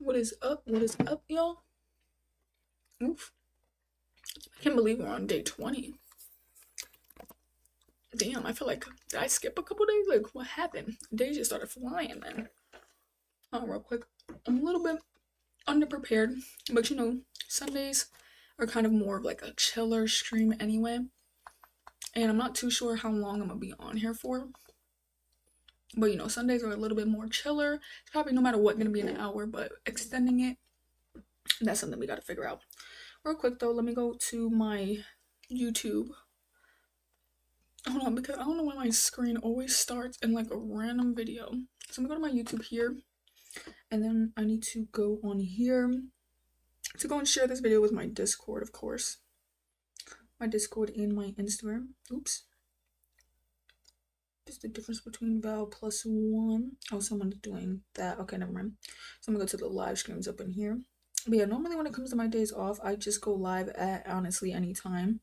What is up? What is up, y'all? Oof. I can't believe we're on day 20. Damn, I feel like, did I skip a couple days? Like, what happened? Days just started flying, man. Real quick. I'm a little bit underprepared, but Sundays are kind of more of like a chiller stream anyway. And I'm not too sure how long I'm gonna be on here for. But Sundays are a little bit more chiller. It's probably no matter what gonna be an hour, but extending it, that's something we gotta figure out. Real quick though, let me go to my YouTube. Hold on, because I don't know why my screen always starts in like a random video. So I'm gonna go to my YouTube here, and then I need to go on here to go and share this video with my Discord, of course. My Discord and my Instagram. Oops. What's the difference between Val plus 1? Oh, someone's doing that. Okay, never mind. So I'm gonna go to the live streams up in here. But yeah, normally when it comes to my days off, I just go live at honestly any time.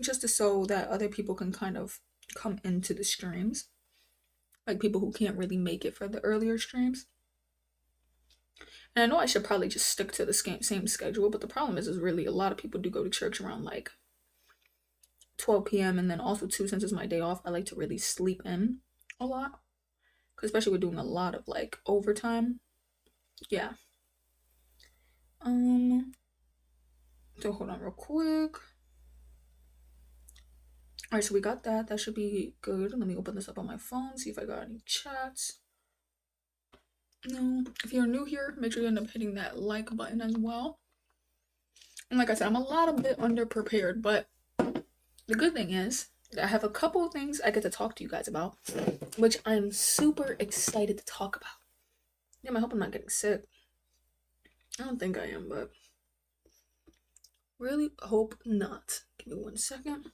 Just so that other people can kind of come into the streams. Like people who can't really make it for the earlier streams. And I know I should probably just stick to the same schedule, but the problem is really a lot of people do go to church around like 12 p.m. And then also too, since it's my day off, I like to really sleep in a lot. Because especially we're doing a lot of like overtime. Yeah. So hold on real quick. Alright, so we got that. That should be good. Let me open this up on my phone, see if I got any chats. No. If you're new here, make sure you end up hitting that like button as well. And like I said, I'm a bit underprepared, but the good thing is that I have a couple of things I get to talk to you guys about, which I'm super excited to talk about. Damn, I hope I'm not getting sick. I don't think I am, but really hope not. Give me 1 second.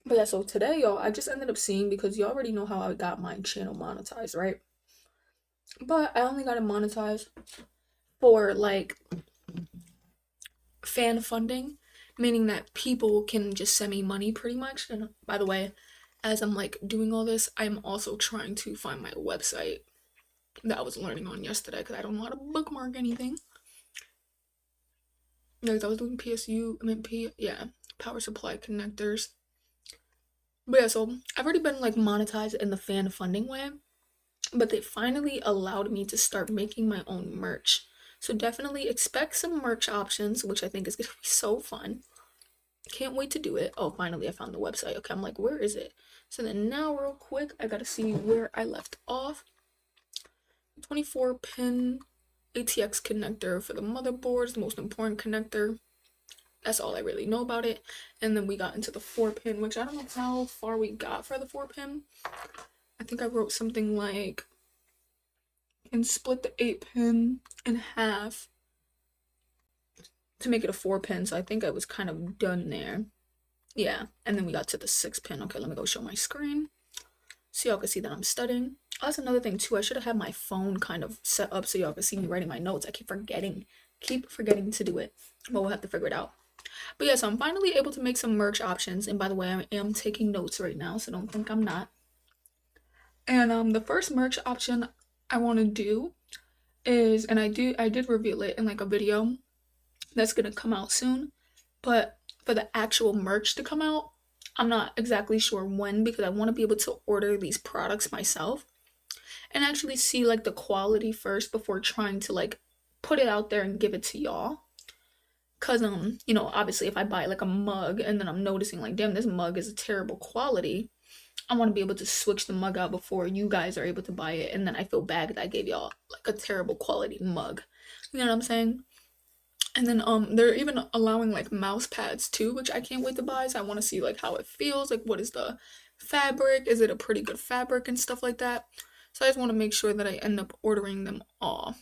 But yeah, so today, y'all, I just ended up seeing, because you already know how I got my channel monetized, right? But I only got it monetized for like fan funding, meaning that people can just send me money pretty much. And by the way, as I'm like doing all this, I'm also trying to find my website that I was learning on yesterday, because I don't know how to bookmark anything. Like I was doing PSU, power supply connectors. But yeah, so I've already been like monetized in the fan funding way, but they finally allowed me to start making my own merch. So definitely expect some merch options, which I think is gonna be so fun. Can't wait to do it. Oh, finally I found the website. Okay, I'm like, where is it? So then now real quick, I gotta see where I left off. 24-pin ATX connector for the motherboard is the most important connector. That's all I really know about it. And then we got into the 4-pin, which I don't know how far we got for the 4-pin. I think I wrote something like, can split the 8-pin in half to make it a 4-pin. So I think I was kind of done there. Yeah, and then we got to the 6-pin. Okay, let me go show my screen so y'all can see that I'm studying. Oh, that's another thing too. I should have had my phone kind of set up so y'all can see me writing my notes. I keep forgetting to do it, but we'll have to figure it out. But yeah, so I'm finally able to make some merch options. And by the way, I am taking notes right now, so don't think I'm not. And the first merch option I want to do is, and I did reveal it in like a video that's gonna come out soon, but for the actual merch to come out, I'm not exactly sure when, because I want to be able to order these products myself and actually see like the quality first before trying to like put it out there and give it to y'all. Cause obviously if I buy like a mug and then I'm noticing like, damn, this mug is a terrible quality, I want to be able to switch the mug out before you guys are able to buy it, and then I feel bad that I gave y'all like a terrible quality mug. You know what I'm saying? And then they're even allowing like mouse pads too, which I can't wait to buy. So I want to see like how it feels, like what is the fabric, is it a pretty good fabric and stuff like that. So I just want to make sure that I end up ordering them all.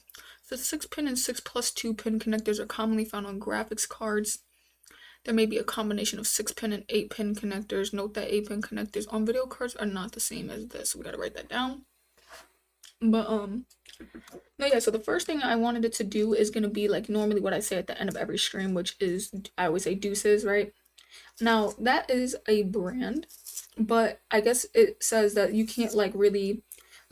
The 6-pin and 6+2-pin connectors are commonly found on graphics cards. There may be a combination of 6-pin and 8-pin connectors. Note that 8-pin connectors on video cards are not the same as this. So we gotta write that down. But no, yeah, so the first thing I wanted it to do is gonna be like normally what I say at the end of every stream, which is, I always say deuces, right? Now that is a brand, but I guess it says that you can't like really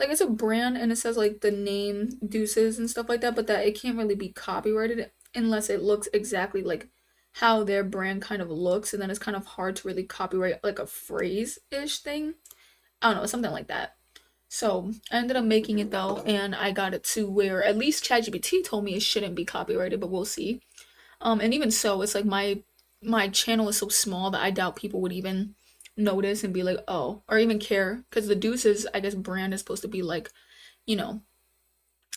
like it's a brand and it says like the name Deuces and stuff like that, but that it can't really be copyrighted unless it looks exactly like how their brand kind of looks, and then it's kind of hard to really copyright like a phrase-ish thing. I don't know, something like that. So I ended up making it though, and I got it to where at least ChatGPT told me it shouldn't be copyrighted, but we'll see. And even so, it's like my channel is so small that I doubt people would even notice and be like, oh, or even care, because the Deuces, I guess, brand is supposed to be like, you know,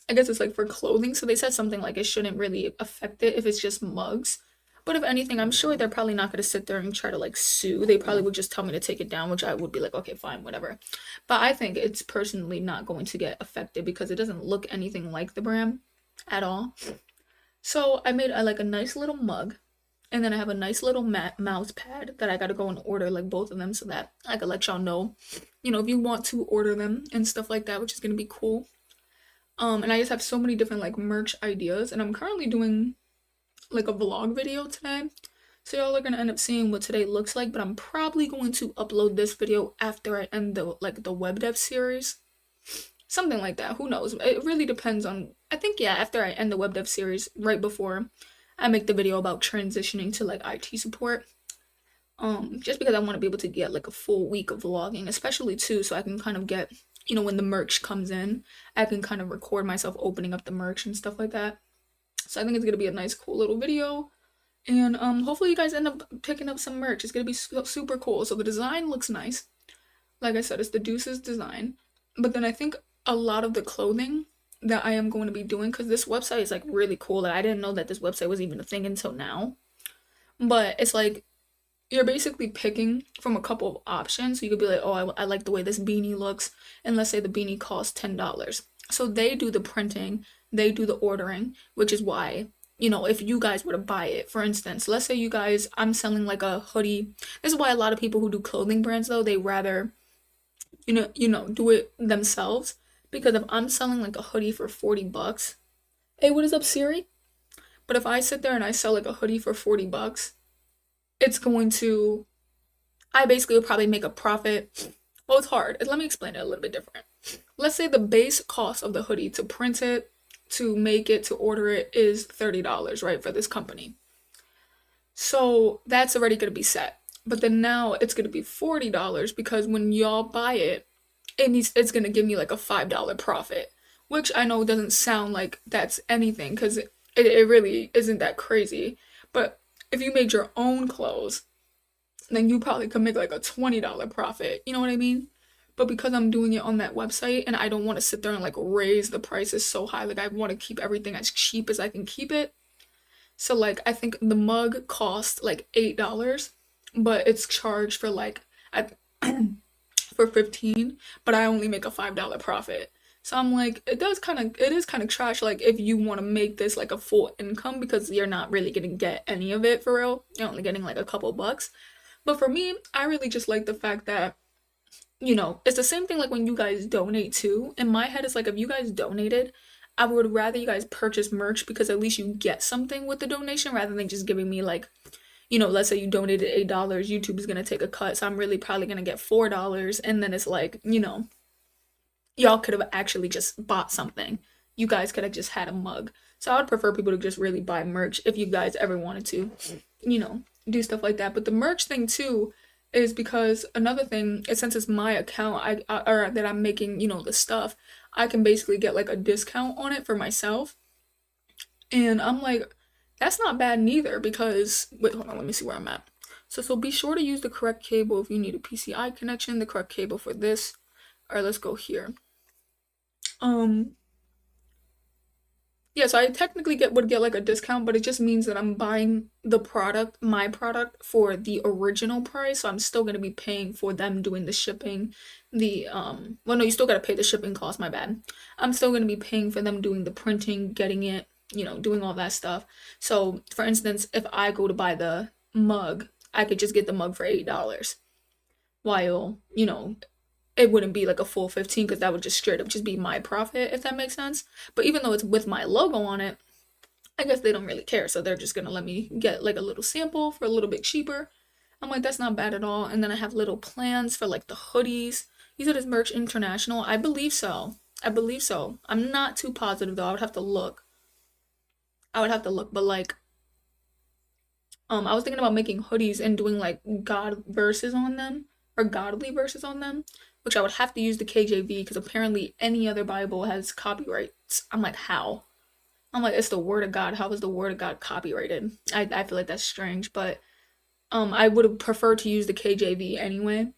I guess it's like for clothing. So they said something like it shouldn't really affect it if it's just mugs. But if anything, I'm sure they're probably not going to sit there and try to like sue. They probably would just tell me to take it down, which I would be like, okay, fine, whatever. But I think it's personally not going to get affected because it doesn't look anything like the brand at all. So I made like a nice little mug, and then I have a nice little mouse pad that I gotta go and order like both of them so that I could let y'all know, if you want to order them and stuff like that, which is gonna be cool. And I just have so many different like merch ideas, and I'm currently doing like a vlog video today. So y'all are gonna end up seeing what today looks like, but I'm probably going to upload this video after I end the web dev series. Something like that. Who knows? It really depends on, I think, yeah, after I end the web dev series, right before I make the video about transitioning to like IT support. Just because I want to be able to get like a full week of vlogging, especially too, so I can kind of get, when the merch comes in, I can kind of record myself opening up the merch and stuff like that. So I think it's gonna be a nice, cool little video. And hopefully you guys end up picking up some merch. It's gonna be super cool. So the design looks nice. Like I said, it's the Deuces design. But then I think a lot of the clothing that I am going to be doing, because this website is like really cool. Like, I didn't know that this website was even a thing until now. But it's like you're basically picking from a couple of options. So you could be like, oh, I like the way this beanie looks. And let's say the beanie costs $10. So they do the printing, they do the ordering, which is why, if you guys were to buy it, for instance, let's say you guys, I'm selling like a hoodie. This is why a lot of people who do clothing brands though, they rather, do it themselves. Because if I'm selling like a hoodie for $40, hey, what is up, Siri? But if I sit there and I sell like a hoodie for $40, it's going to, I basically would probably make a profit. Well, it's hard. Let me explain it a little bit different. Let's say the base cost of the hoodie to print it, to make it, to order it is $30, right, for this company. So that's already going to be set. But then now it's going to be $40 because when y'all buy it, it's going to give me like a $5 profit, which I know doesn't sound like that's anything because it really isn't that crazy. But if you made your own clothes, then you probably could make like a $20 profit. You know what I mean? But because I'm doing it on that website and I don't want to sit there and like raise the prices so high, like I want to keep everything as cheap as I can keep it. So like I think the mug cost like $8, but it's charged for like I for 15, but I only make a $5 profit. So I'm like, it is kind of trash like if you want to make this like a full income because you're not really gonna get any of it for real. You're only getting like a couple bucks. But for me, I really just like the fact that it's the same thing like when you guys donate too. In my head, it's like if you guys donated, I would rather you guys purchase merch because at least you get something with the donation rather than just giving me like, let's say you donated $8, YouTube is gonna take a cut, so I'm really probably gonna get $4, and then it's like, y'all could have actually just bought something. You guys could have just had a mug. So I would prefer people to just really buy merch if you guys ever wanted to, do stuff like that. But the merch thing too is because another thing is since it's my account, or that I'm making, the stuff, I can basically get like a discount on it for myself. And I'm like, that's not bad neither because, wait, hold on, let me see where I'm at. So be sure to use the correct cable if you need a PCI connection, the correct cable for this. All right, let's go here. Yeah, so I technically would get like a discount, but it just means that I'm buying my product for the original price. So I'm still gonna be paying for them doing the shipping. Well, no, you still gotta pay the shipping cost, my bad. I'm still gonna be paying for them doing the printing, getting it, doing all that stuff. So for instance, if I go to buy the mug, I could just get the mug for $8. While, it wouldn't be like a full 15 because that would just straight up just be my profit, if that makes sense. But even though it's with my logo on it, I guess they don't really care. So they're just gonna let me get like a little sample for a little bit cheaper. I'm like, that's not bad at all. And then I have little plans for like the hoodies. You said it's Merch International? I believe so. I believe so. I'm not too positive though. I would have to look. But like, I was thinking about making hoodies and doing like God verses on them or godly verses on them, which I would have to use the KJV because apparently any other Bible has copyrights. I'm like, how? I'm like, it's the word of God. How is the word of God copyrighted? I feel like that's strange, but I would have preferred to use the KJV anyway.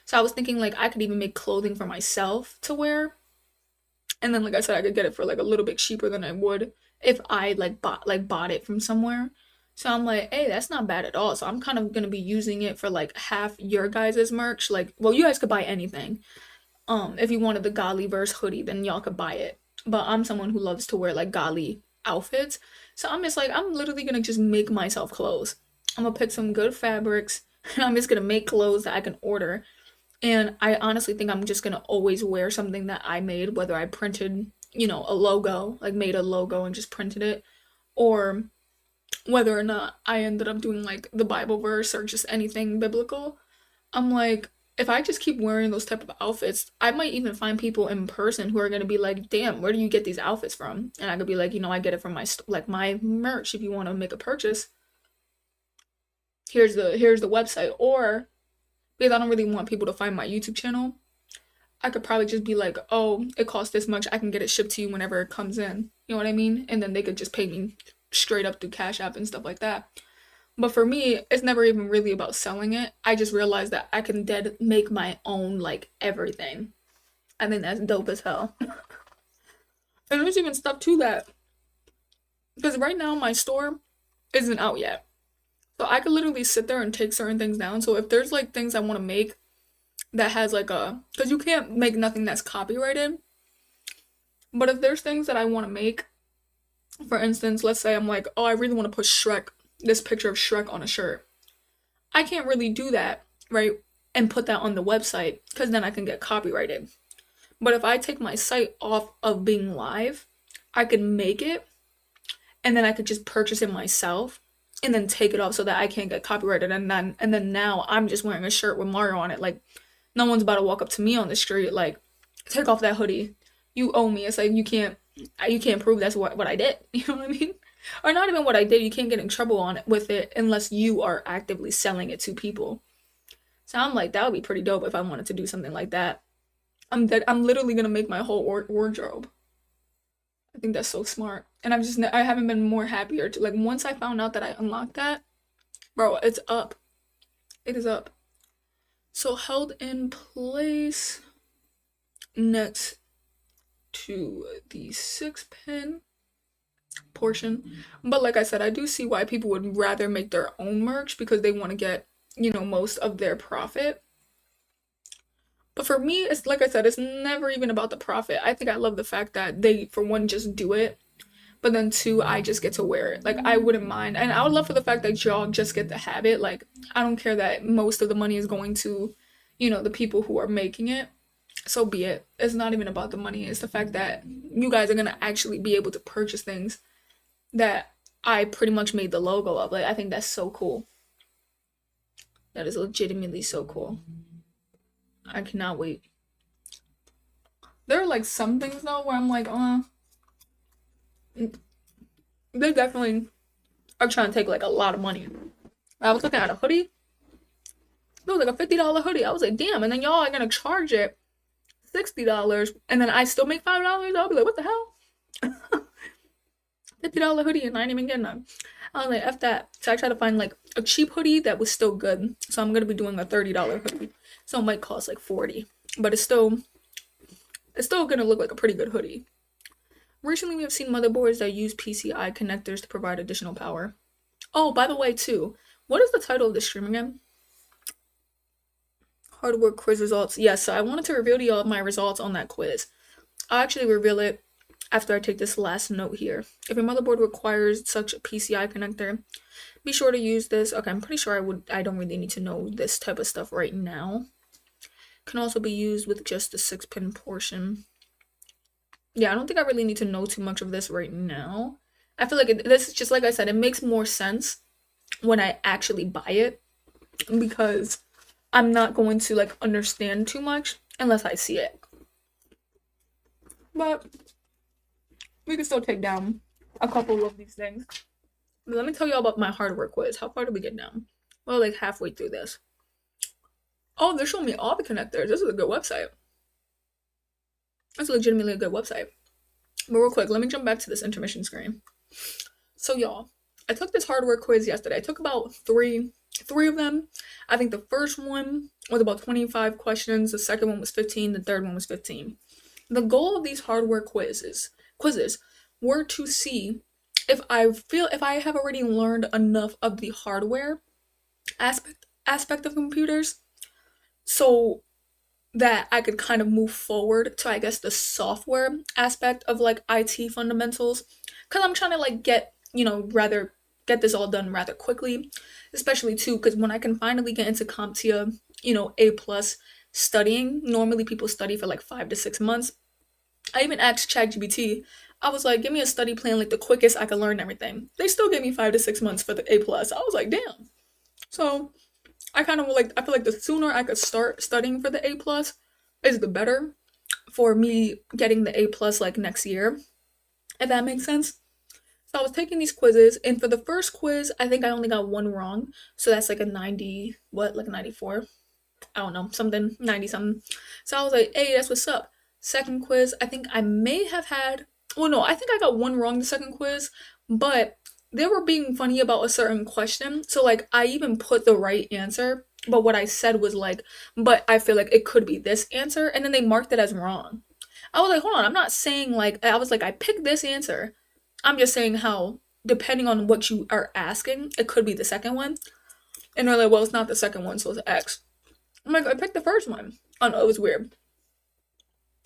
So I was thinking like I could even make clothing for myself to wear, and then like I said, I could get it for like a little bit cheaper than I would if I bought it from somewhere. So I'm like, hey, that's not bad at all. So I'm kind of gonna be using it for like half your guys' merch. Like, well, you guys could buy anything. If you wanted the Godly Verse hoodie, then y'all could buy it. But I'm someone who loves to wear like godly outfits. So I'm just like, I'm literally gonna just make myself clothes. I'm gonna pick some good fabrics and I'm just gonna make clothes that I can order. And I honestly think I'm just gonna always wear something that I made, whether I printed, a logo, like made a logo and just printed it, or whether or not I ended up doing like the Bible verse or just anything biblical. I'm like, if I just keep wearing those type of outfits, I might even find people in person who are gonna be like, "Damn, where do you get these outfits from?" And I could be like, I get it from my merch. If you want to make a purchase, here's the website. Or because I don't really want people to find my YouTube channel, I could probably just be like, "Oh, it costs this much. I can get it shipped to you whenever it comes in." You know what I mean? And then they could just pay me straight up through Cash App and stuff like that. But for me, it's never even really about selling it. I just realized that I can make my own like everything. I think that's dope as hell. And there's even stuff to that. Because right now my store isn't out yet. So I could literally sit there and take certain things down. So if there's like things I want to make that has like because you can't make nothing that's copyrighted. But if there's things that I want to make, for instance, let's say I'm like, oh, I really want to put this picture of Shrek on a shirt. I can't really do that, right? And put that on the website because then I can get copyrighted. But if I take my site off of being live, I could make it and then I could just purchase it myself and then take it off so that I can't get copyrighted. And then now I'm just wearing a shirt with Mario on it. Like, no one's about to walk up to me on the street like, take off that hoodie. You owe me. It's like you can't prove that's what I did. You know what I mean? Or not even what I did. You can't get in trouble on it with it unless you are actively selling it to people. So I'm like, that would be pretty dope if I wanted to do something like that. I'm literally gonna make my whole wardrobe. I think that's so smart. And I haven't been more happier to like once I found out that I unlocked that, bro, it's up. It is up. So held in place next to the 6-pin portion. But like I said, I do see why people would rather make their own merch because they want to get, most of their profit. But for me, it's like I said, it's never even about the profit. I think I love the fact that they, for one, just do it. But then two, I just get to wear it. Like, I wouldn't mind. And I would love for the fact that y'all just get to have it. Like, I don't care that most of the money is going to, the people who are making it. So be it. It's not even about the money. It's the fact that you guys are going to actually be able to purchase things that I pretty much made the logo of. Like, I think that's so cool. That is legitimately so cool. I cannot wait. There are like some things though where I'm like, they definitely are trying to take like a lot of money. I was looking at a hoodie. It was like a $50 hoodie. I was like, damn. And then y'all are gonna charge it $60, and then I still make $5. I'll be like, what the hell? $50 hoodie and I ain't even getting none. I was like, F that. So I tried to find like a cheap hoodie that was still good. So I'm gonna be doing a $30 hoodie. So it might cost like $40. But it's still gonna look like a pretty good hoodie. Recently we have seen motherboards that use PCIe connectors to provide additional power. Oh, by the way too, what is the title of the stream again? Hardware quiz results. Yes, so I wanted to reveal to y'all my results on that quiz. I'll actually reveal it after I take this last note here. If your motherboard requires such a PCI connector, be sure to use this. Okay, I'm pretty sure I don't really need to know this type of stuff right now. Can also be used with just the 6-pin portion. Yeah, I don't think I really need to know too much of this right now. I feel like this is just like I said, it makes more sense when I actually buy it because I'm not going to like understand too much unless I see it. but we can still take down a couple of these things. But let me tell you all about my hardware quiz. How far did we get down? Well, like halfway through this. Oh, they're showing me all the connectors. This is a good website. That's legitimately a good website. But real quick, let me jump back to this intermission screen. So y'all, I took this hardware quiz yesterday. I took about three of them. I think the first one was about 25 questions, the second one was 15, the third one was 15. The goal of these hardware quizzes were to see if I have already learned enough of the hardware aspect of computers so that I could kind of move forward to, I guess, the software aspect of like IT fundamentals, because I'm trying to like rather get this all done rather quickly, especially too because when I can finally get into CompTIA, A plus studying. Normally people study for like 5 to 6 months. I even asked ChatGPT. I was like, give me a study plan like the quickest I could learn everything. They still gave me 5 to 6 months for the A plus. I was like, damn. So I kind of like, I feel like the sooner I could start studying for the A plus is the better for me getting the A plus like next year, if that makes sense. So I was taking these quizzes, and for the first quiz, I think I only got one wrong. So that's like a 90, what, like 94? I don't know, something, 90 something. So I was like, hey, that's what's up. Second quiz, I think I may have had, well, no, I think I got one wrong the second quiz, but they were being funny about a certain question. So, like, I even put the right answer, but what I said was like, but I feel like it could be this answer, and then they marked it as wrong. I was like, hold on, I'm not saying like, I was like, I picked this answer. I'm just saying how, depending on what you are asking, it could be the second one. And they're like, well, it's not the second one, so it's X. I'm like, I picked the first one. I don't know, it was weird.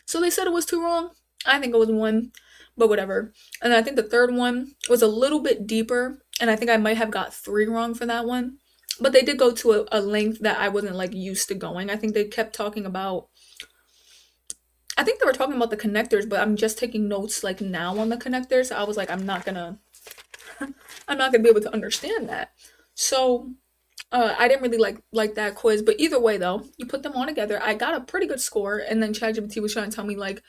So they said it was two wrong. I think it was one, but whatever. And then I think the third one was a little bit deeper, and I think I might have got three wrong for that one. But they did go to a length that I wasn't like used to going. I think they kept talking about, I think they were talking about the connectors, but I'm just taking notes like now on the connectors. So I was like, I'm not gonna be able to understand that. So I didn't really like that quiz, but either way though, you put them all together. I got a pretty good score, and then ChatGPT was trying to tell me like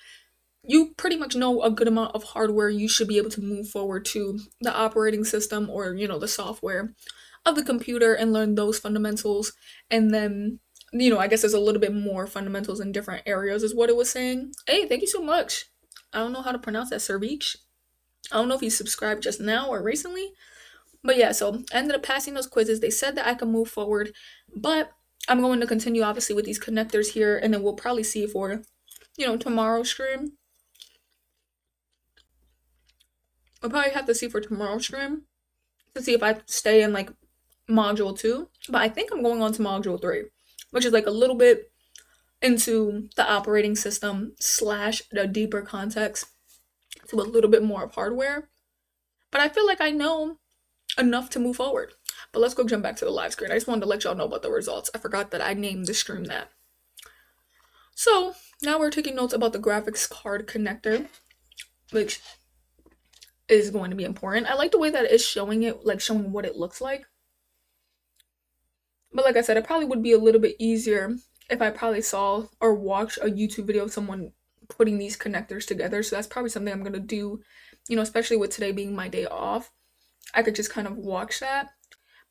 you pretty much know a good amount of hardware. You should be able to move forward to the operating system or the software of the computer and learn those fundamentals, and then I guess there's a little bit more fundamentals in different areas is what it was saying. Hey, thank you so much. I don't know how to pronounce that, Cervich. I don't know if you subscribed just now or recently, but yeah, so I ended up passing those quizzes. They said that I could move forward, but I'm going to continue obviously with these connectors here, and then we'll probably see for, tomorrow's stream. We'll probably have to see for tomorrow's stream to see if I stay in like module 2. But I think I'm going on to module 3, which is like a little bit into the operating system slash the deeper context to a little bit more of hardware. But I feel like I know enough to move forward. But let's go jump back to the live screen. I just wanted to let y'all know about the results. I forgot that I named the stream that. So now we're taking notes about the graphics card connector, which is going to be important. I like the way that it's showing it, like showing what it looks like. But like I said, it probably would be a little bit easier if I probably saw or watched a YouTube video of someone putting these connectors together. So that's probably something I'm going to do, especially with today being my day off. I could just kind of watch that.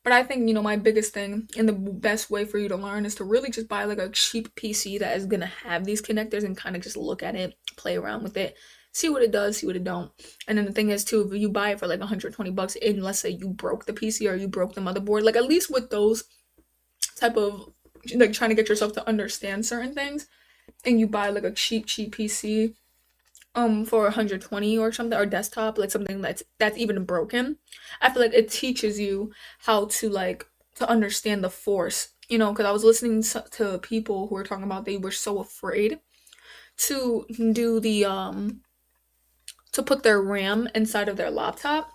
But I think, my biggest thing and the best way for you to learn is to really just buy like a cheap PC that is going to have these connectors and kind of just look at it, play around with it, see what it does, see what it don't. And then the thing is too, if you buy it for like $120 and let's say you broke the PC or you broke the motherboard, like at least with those type of like trying to get yourself to understand certain things, and you buy like a cheap PC for 120 or something, or desktop, like something that's even broken, I feel like it teaches you how to like to understand the force, because I was listening to people who were talking about they were so afraid to do the to put their RAM inside of their laptop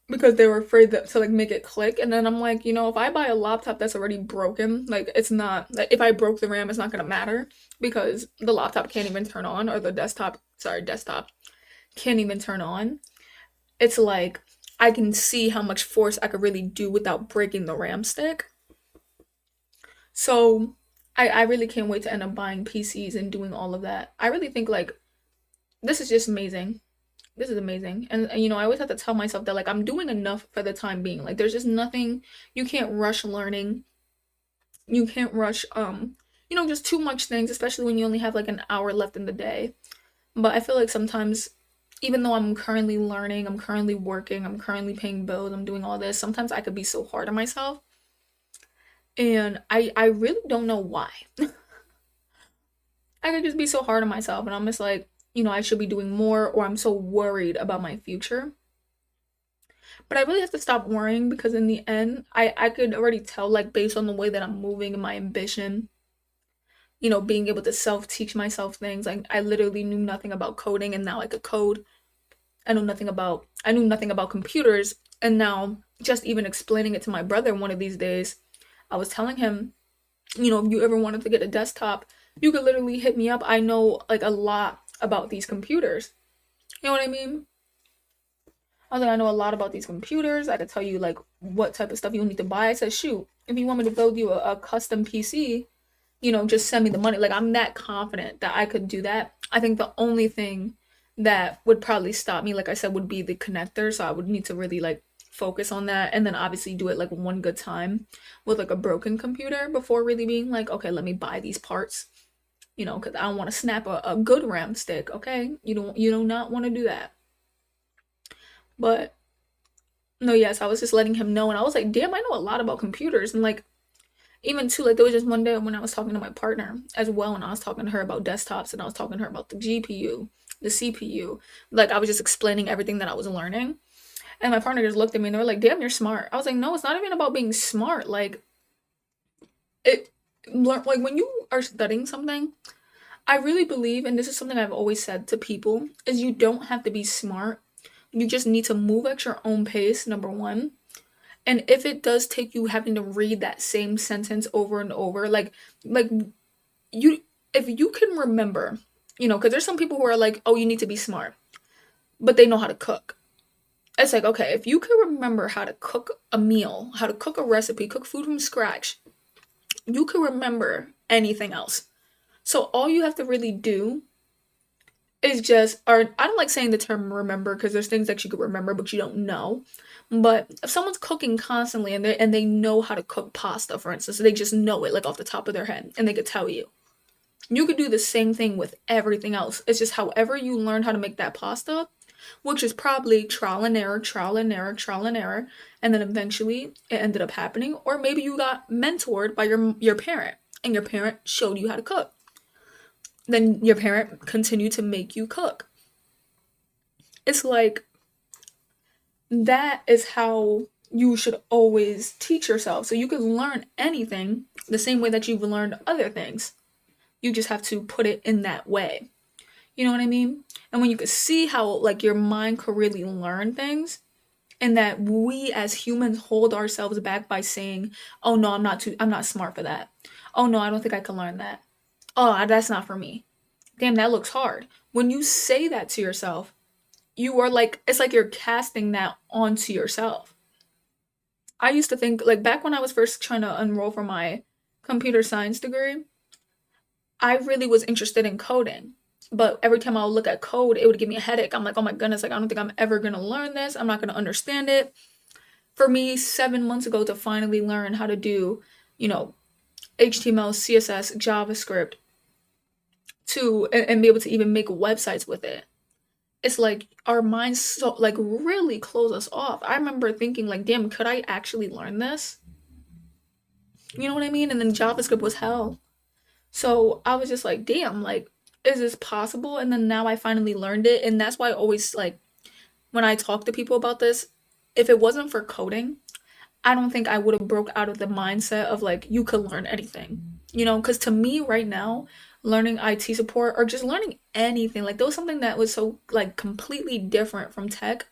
because they were afraid to like make it click. And then I'm like, if I buy a laptop that's already broken, like it's not like if I broke the RAM, it's not gonna matter because the laptop can't even turn on, or the desktop can't even turn on. It's like I can see how much force I could really do without breaking the RAM stick. So I really can't wait to end up buying PCs and doing all of that. I really think like this is just amazing. This is amazing. And you know, I always have to tell myself that like I'm doing enough for the time being. Like there's just nothing, you can't rush learning. You can't rush you know, just too much things, especially when you only have like an hour left in the day. But I feel like sometimes even though I'm currently learning, I'm currently working, I'm currently paying bills, I'm doing all this, sometimes I could be so hard on myself. And I really don't know why. I could just be so hard on myself and I'm just like, you know, I should be doing more or I'm so worried about my future. But I really have to stop worrying because in the end, I could already tell like based on the way that I'm moving and my ambition, you know, being able to self-teach myself things. Like I literally knew nothing about coding and now I could code. I knew nothing about computers and now just even explaining it to my brother one of these days, I was telling him, you know, if you ever wanted to get a desktop, you could literally hit me up. I know like a lot about these computers. You know what I mean? I was like, I know a lot about these computers. I could tell you like what type of stuff you need to buy. I said, shoot, if you want me to build you a custom PC, you know, just send me the money. Like I'm that confident that I could do that. I think the only thing that would probably stop me, like I said, would be the connector. So I would need to really like focus on that and then obviously do it like one good time with like a broken computer before really being like, okay, let me buy these parts. You know, because I don't want to snap a good RAM stick. Okay, you do not want to do that. But no, yes, I was just letting him know, and I was like, damn, I know a lot about computers, and like even too, like there was just one day when I was talking to my partner as well, and I was talking to her about desktops, and I was talking to her about the GPU, the CPU, like I was just explaining everything that I was learning, and my partner just looked at me and they were like, damn, you're smart. I was like, no, it's not even about being smart. Like it, like when you are studying something, I really believe, and this is something I've always said to people, is you don't have to be smart. You just need to move at your own pace, number one. And if it does take you having to read that same sentence over and over, like you if you can remember, you know, because there's some people who are like, oh, you need to be smart, but they know how to cook. It's like, okay, if you can remember how to cook a meal, how to cook a recipe, cook food from scratch, you can remember anything else. So all you have to really do is just, or I don't like saying the term remember because there's things that you could remember but you don't know. But if someone's cooking constantly and they know how to cook pasta, for instance, so they just know it like off the top of their head and they could tell you. You could do the same thing with everything else. It's just however you learn how to make that pasta, which is probably trial and error, trial and error, trial and error, and then eventually it ended up happening. Or maybe you got mentored by your parent and your parent showed you how to cook. Then your parent continued to make you cook. It's like that is how you should always teach yourself. So you can learn anything the same way that you've learned other things. You just have to put it in that way. You know what I mean? And when you can see how like your mind could really learn things and that we as humans hold ourselves back by saying, "Oh no, I'm not smart for that. Oh no, I don't think I can learn that. Oh, that's not for me. Damn, that looks hard." When you say that to yourself, you are like it's like you're casting that onto yourself. I used to think like back when I was first trying to enroll for my computer science degree, I really was interested in coding. But every time I would look at code, it would give me a headache. I'm like, oh my goodness, like I don't think I'm ever gonna learn this. I'm not gonna understand it. For me, 7 months ago to finally learn how to do, you know, HTML, CSS, JavaScript and be able to even make websites with it. It's like our minds so like really close us off. I remember thinking like, damn, could I actually learn this? You know what I mean? And then JavaScript was hell. So I was just like, damn, like, is this possible? And then now I finally learned it. And that's why I always like when I talk to people about this, if it wasn't for coding, I don't think I would have broke out of the mindset of like you could learn anything. You know, because to me right now, learning IT support or just learning anything, like there was something that was so like completely different from tech.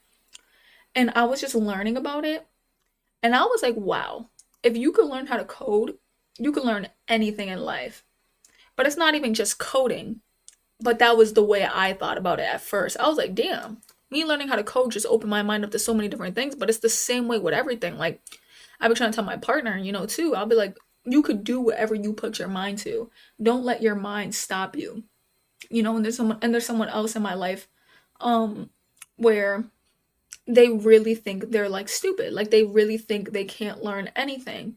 And I was just learning about it. And I was like, wow, if you could learn how to code, you could learn anything in life. But it's not even just coding. But that was the way I thought about it at first. I was like, damn, me learning how to code just opened my mind up to so many different things. But it's the same way with everything. Like, I've been trying to tell my partner, you know, too. I'll be like, you could do whatever you put your mind to. Don't let your mind stop you. and there's someone else in my life, um, where they really think they're like stupid. Like they really think they can't learn anything.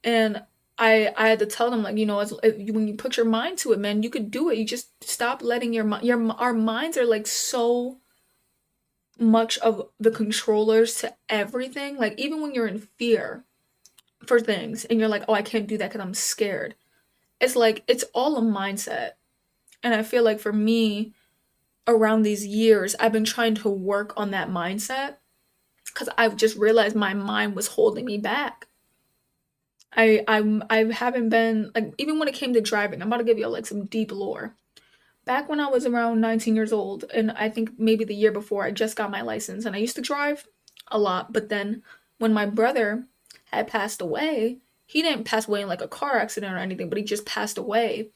And I had to tell them like, when you put your mind to it, man, you could do it. You just stop letting our minds are like so much of the controllers to everything. Like even when you're in fear for things and you're like, "Oh, I can't do that cuz I'm scared." It's like it's all a mindset. And I feel like for me around these years, I've been trying to work on that mindset cuz I've just realized my mind was holding me back. I haven't been like even when it came to driving. I'm about to give you like some deep lore. Back when I was around 19 years old, and I think maybe the year before, I just got my license and I used to drive a lot. But then when my brother had passed away, he didn't pass away in like a car accident or anything, but he just passed away.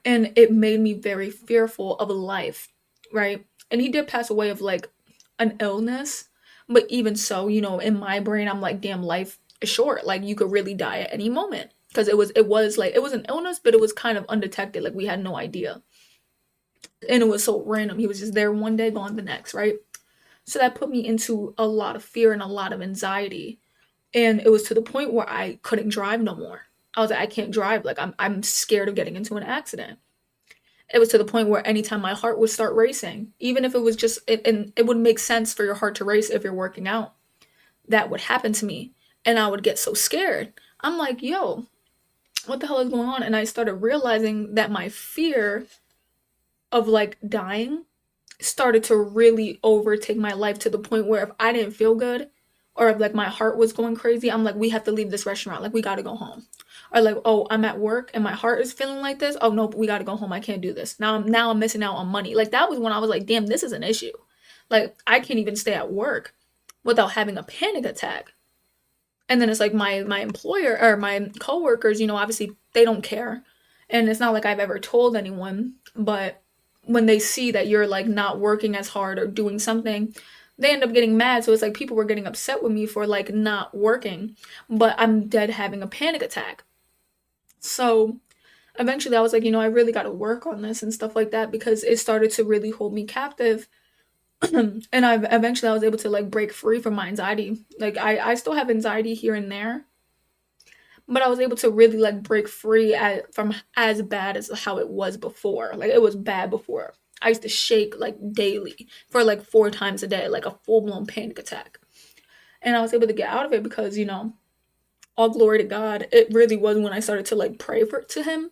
And it made me very fearful of life, right? And he did pass away of like an illness. But even so, in my brain, I'm like, damn, life is short. Like you could really die at any moment. Because it was an illness, but it was kind of undetected. Like we had no idea, and it was so random. He was just there one day, gone the next, right? So that put me into a lot of fear and a lot of anxiety. And it was to the point where I couldn't drive no more. I was like, I can't drive. Like I'm scared of getting into an accident. It was to the point where anytime my heart would start racing, even if it was just and it would make sense for your heart to race if you're working out, that would happen to me. And I would get so scared. I'm like, yo, what the hell is going on? And I started realizing that my fear of like dying started to really overtake my life to the point where if I didn't feel good or if like my heart was going crazy, I'm like, we have to leave this restaurant. Like we gotta go home. Or like, oh, I'm at work and my heart is feeling like this. Oh no, we gotta go home. I can't do this. Now I'm missing out on money. Like that was when I was like, damn, this is an issue. Like I can't even stay at work without having a panic attack. And then it's like my employer or my coworkers, obviously they don't care. And it's not like I've ever told anyone, but when they see that you're like not working as hard or doing something, they end up getting mad. So it's like people were getting upset with me for like not working, but I'm dead having a panic attack. So eventually I was like, I really got to work on this and stuff like that because it started to really hold me captive. And I was able to like break free from my anxiety. Like I still have anxiety here and there, but I was able to really like break free from as bad as how it was before. Like it was bad before. I used to shake like daily for like 4 times a day, like a full blown panic attack. And I was able to get out of it because, all glory to God. It really was when I started to like pray to him.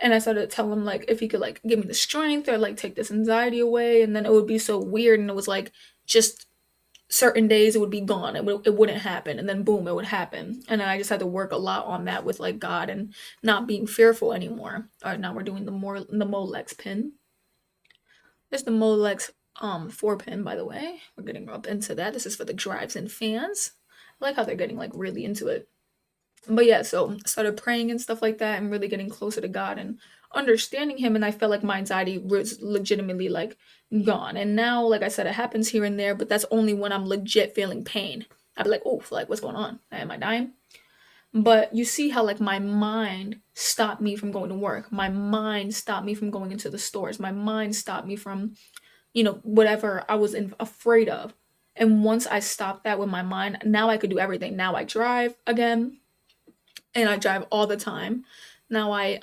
And I started to tell him like if he could like give me the strength or like take this anxiety away. And then it would be so weird. And it was like just certain days it would be gone. It wouldn't happen. And then boom, it would happen. And then I just had to work a lot on that with like God and not being fearful anymore. All right, now we're doing the Molex pin. This is the Molex 4 pin, by the way. We're getting up into that. This is for the drives and fans. I like how they're getting like really into it. But yeah, so I started praying and stuff like that and really getting closer to God and understanding him, and I felt like my anxiety was legitimately like gone. And now, like I said, it happens here and there, but that's only when I'm legit feeling pain. I'd be like, oh, like what's going on? Am I dying? But you see how like my mind stopped me from going to work. My mind stopped me from going into the stores. My mind stopped me from, whatever I was afraid of. And once I stopped that with my mind, now I could do everything. Now I drive again, and I drive all the time. Now I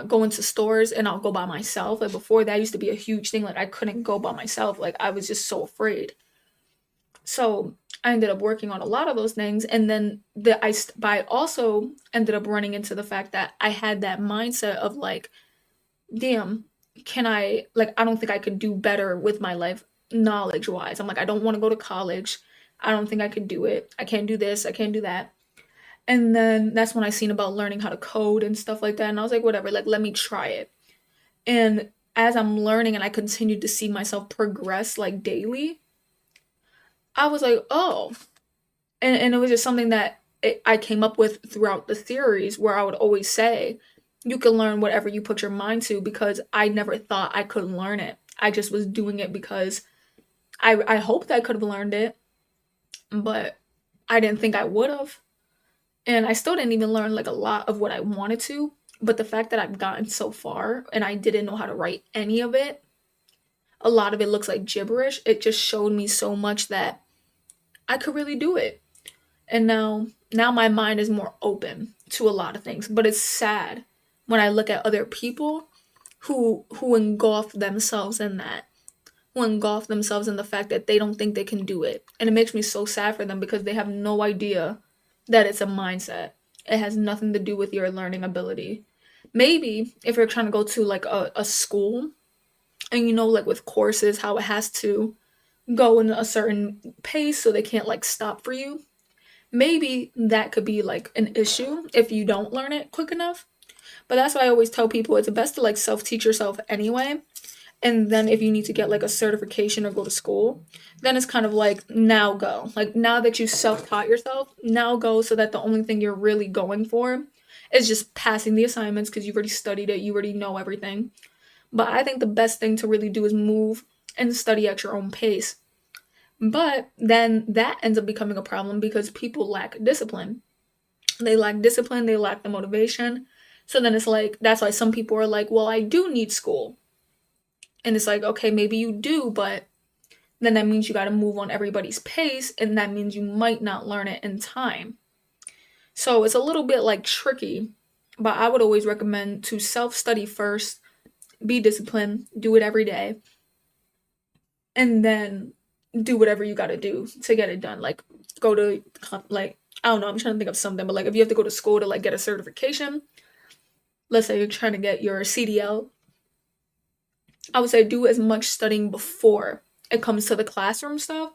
go into stores and I'll go by myself. Like before that used to be a huge thing. Like I couldn't go by myself. Like I was just so afraid. So I ended up working on a lot of those things, and then but I also ended up running into the fact that I had that mindset of like, damn, can I like I don't think I could do better with my life knowledge wise. I'm like, I don't want to go to college. I don't think I could do it. I can't do this. I can't do that. And then that's when I seen about learning how to code and stuff like that. And I was like, whatever, like let me try it. And as I'm learning and I continued to see myself progress like daily, I was like, oh. And it was just something that I came up with throughout the series where I would always say, you can learn whatever you put your mind to, because I never thought I could learn it. I just was doing it because I hoped I could have learned it, but I didn't think I would have. And I still didn't even learn like a lot of what I wanted to. But the fact that I've gotten so far and I didn't know how to write any of it, a lot of it looks like gibberish. It just showed me so much that I could really do it. And now my mind is more open to a lot of things. But it's sad when I look at other people who engulf themselves in that, who engulf themselves in the fact that they don't think they can do it. And it makes me so sad for them because they have no idea that it's a mindset. It has nothing to do with your learning ability. Maybe if you're trying to go to like a school and like with courses how it has to go in a certain pace so they can't like stop for you, maybe that could be like an issue if you don't learn it quick enough. But that's why I always tell people it's best to like self-teach yourself anyway. And then if you need to get like a certification or go to school, then it's kind of like now go. Like now that you self-taught yourself, now go, so that the only thing you're really going for is just passing the assignments because you've already studied it, you already know everything. But I think the best thing to really do is move and study at your own pace. But then that ends up becoming a problem because people lack discipline. They lack discipline, they lack the motivation. So then it's like, that's why some people are like, well, I do need school. And it's like, okay, maybe you do, but then that means you got to move on everybody's pace, and that means you might not learn it in time. So it's a little bit like tricky, but I would always recommend to self-study first, be disciplined, do it every day, and then do whatever you got to do to get it done. Like go to like I don't know, I'm trying to think of something, but like if you have to go to school to like get a certification, let's say you're trying to get your CDL, I would say do as much studying before it comes to the classroom stuff,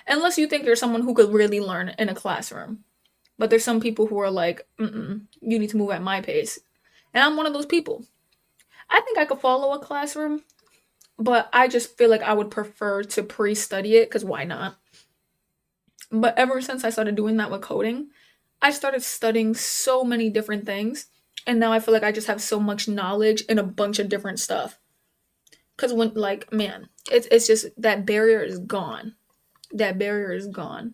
unless you think you're someone who could really learn in a classroom. But there's some people who are like, you need to move at my pace. And I'm one of those people. I think I could follow a classroom, but I just feel like I would prefer to pre-study it, because why not? But ever since I started doing that with coding, I started studying so many different things. And now I feel like I just have so much knowledge in a bunch of different stuff. Because when, like, man, it's just that barrier is gone. That barrier is gone.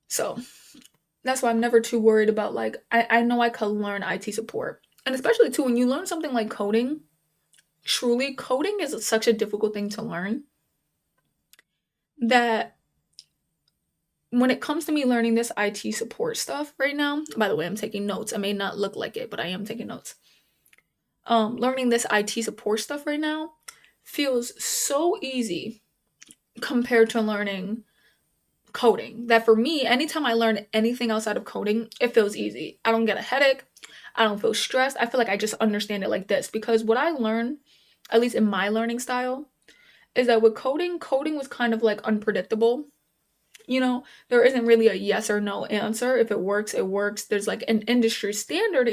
So that's why I'm never too worried about, like, I know I could learn IT support. And especially, too, when you learn something like coding, truly, coding is such a difficult thing to learn that when it comes to me learning this IT support stuff right now, by the way, I'm taking notes. I may not look like it, but I am taking notes. Learning this IT support stuff right now feels so easy compared to learning coding, that for me, anytime I learn anything outside of coding, it feels easy. I don't get a headache. I don't feel stressed. I feel like I just understand it like this, because what I learned, at least in my learning style, is that with coding was kind of like unpredictable. There isn't really a yes or no answer. If it works, it works. There's like an industry standard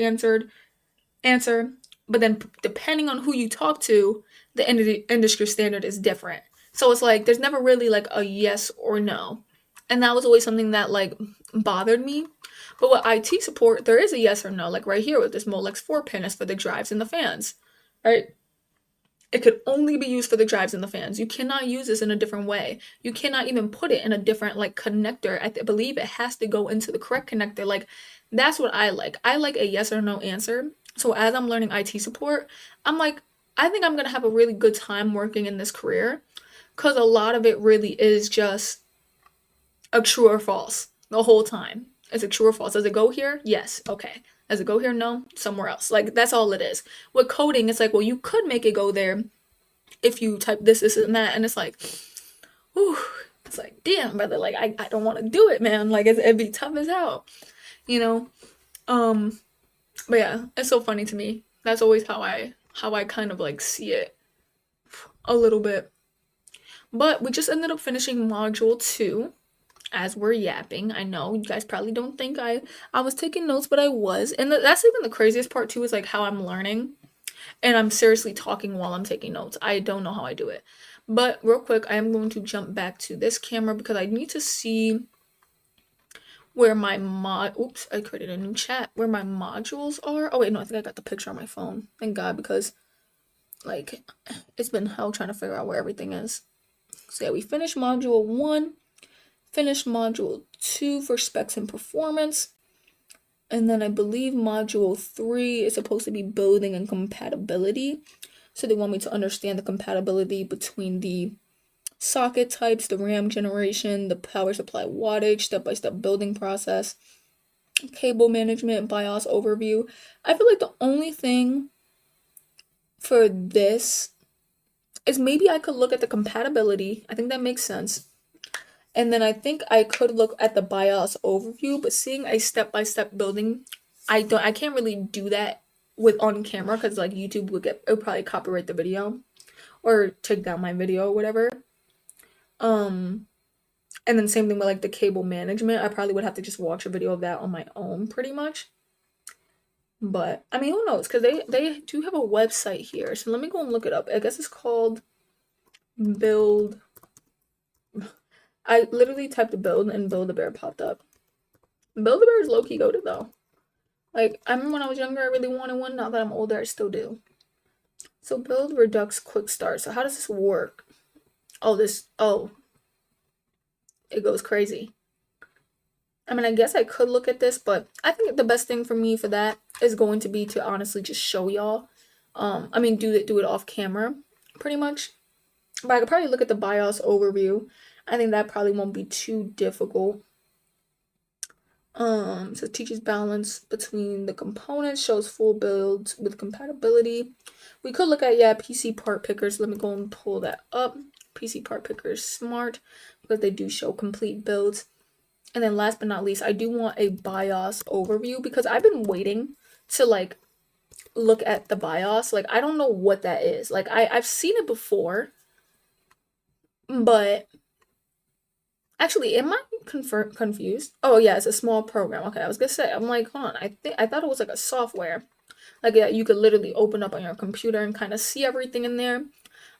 answer, but then depending on who you talk to, the industry standard is different. So it's like there's never really like a yes or no. And that was always something that like bothered me. But with IT support, there is a yes or no. Like right here with this Molex 4 pin is for the drives and the fans, right? It could only be used for the drives and the fans. You cannot use this in a different way. You cannot even put it in a different like connector. I believe it has to go into the correct connector. Like that's what I like. I like a yes or no answer. So as I'm learning IT support, I'm like, I think I'm gonna have a really good time working in this career, because a lot of it really is just a true or false the whole time. Is it true or false? Does it go here? Yes. Okay. Does it go here? No. Somewhere else. Like that's all it is. With coding, it's like, well, you could make it go there if you type this, and that, and it's like, whew, it's like, damn, brother, like I don't want to do it, man. Like it'd be tough as hell, you know. But yeah, it's so funny to me. That's always how I kind of like see it a little bit. But we just ended up finishing module 2 as we're yapping. I know you guys probably don't think I was taking notes, but I was. And that's even the craziest part too, is like how I'm learning and I'm seriously talking while I'm taking notes. I don't know how I do it. But real quick, I am going to jump back to this camera because I need to see where my oops, I created a new chat, where my modules are. Oh wait, no, I think I got the picture on my phone. Thank God, because like it's been hell trying to figure out where everything is. So yeah, we finished module 1, finished module 2 for specs and performance. And then I believe module 3 is supposed to be building and compatibility. So they want me to understand the compatibility between the socket types, the RAM generation, the power supply wattage, step-by-step building process, cable management, BIOS overview. I feel like the only thing for this is maybe I could look at the compatibility. I think that makes sense. And then I think I could look at the BIOS overview, but seeing a step-by-step building, I can't really do that with on camera because like YouTube would probably copyright the video or take down my video or whatever. And then same thing with like the cable management. I probably would have to just watch a video of that on my own pretty much. But I mean, who knows? Because they do have a website here. So let me go and look it up. I guess it's called Build. I literally typed build and Build-A-Bear popped up. Build-A-Bear is low-key goated though. Like, I remember when I was younger, I really wanted one. Now that I'm older, I still do. So build Redux quick start. So how does this work? Oh, it goes crazy. I mean, I guess I could look at this, but I think the best thing for me for that is going to be to honestly just show y'all. I mean, do it off camera, pretty much. But I could probably look at the BIOS overview. I think that probably won't be too difficult. So it teaches balance between the components, shows full builds with compatibility. We could look at, PC part pickers. Let me go and pull that up. PC part picker is smart because they do show complete builds. And then last but not least, I do want a BIOS overview because I've been waiting to like look at the BIOS. Like, I don't know what that is. Like, I've seen it before, but actually, am I confused? Oh yeah, it's a small program. Okay, I was gonna say, I'm like, hold on. I thought it was like a software, like you could literally open up on your computer and kind of see everything in there.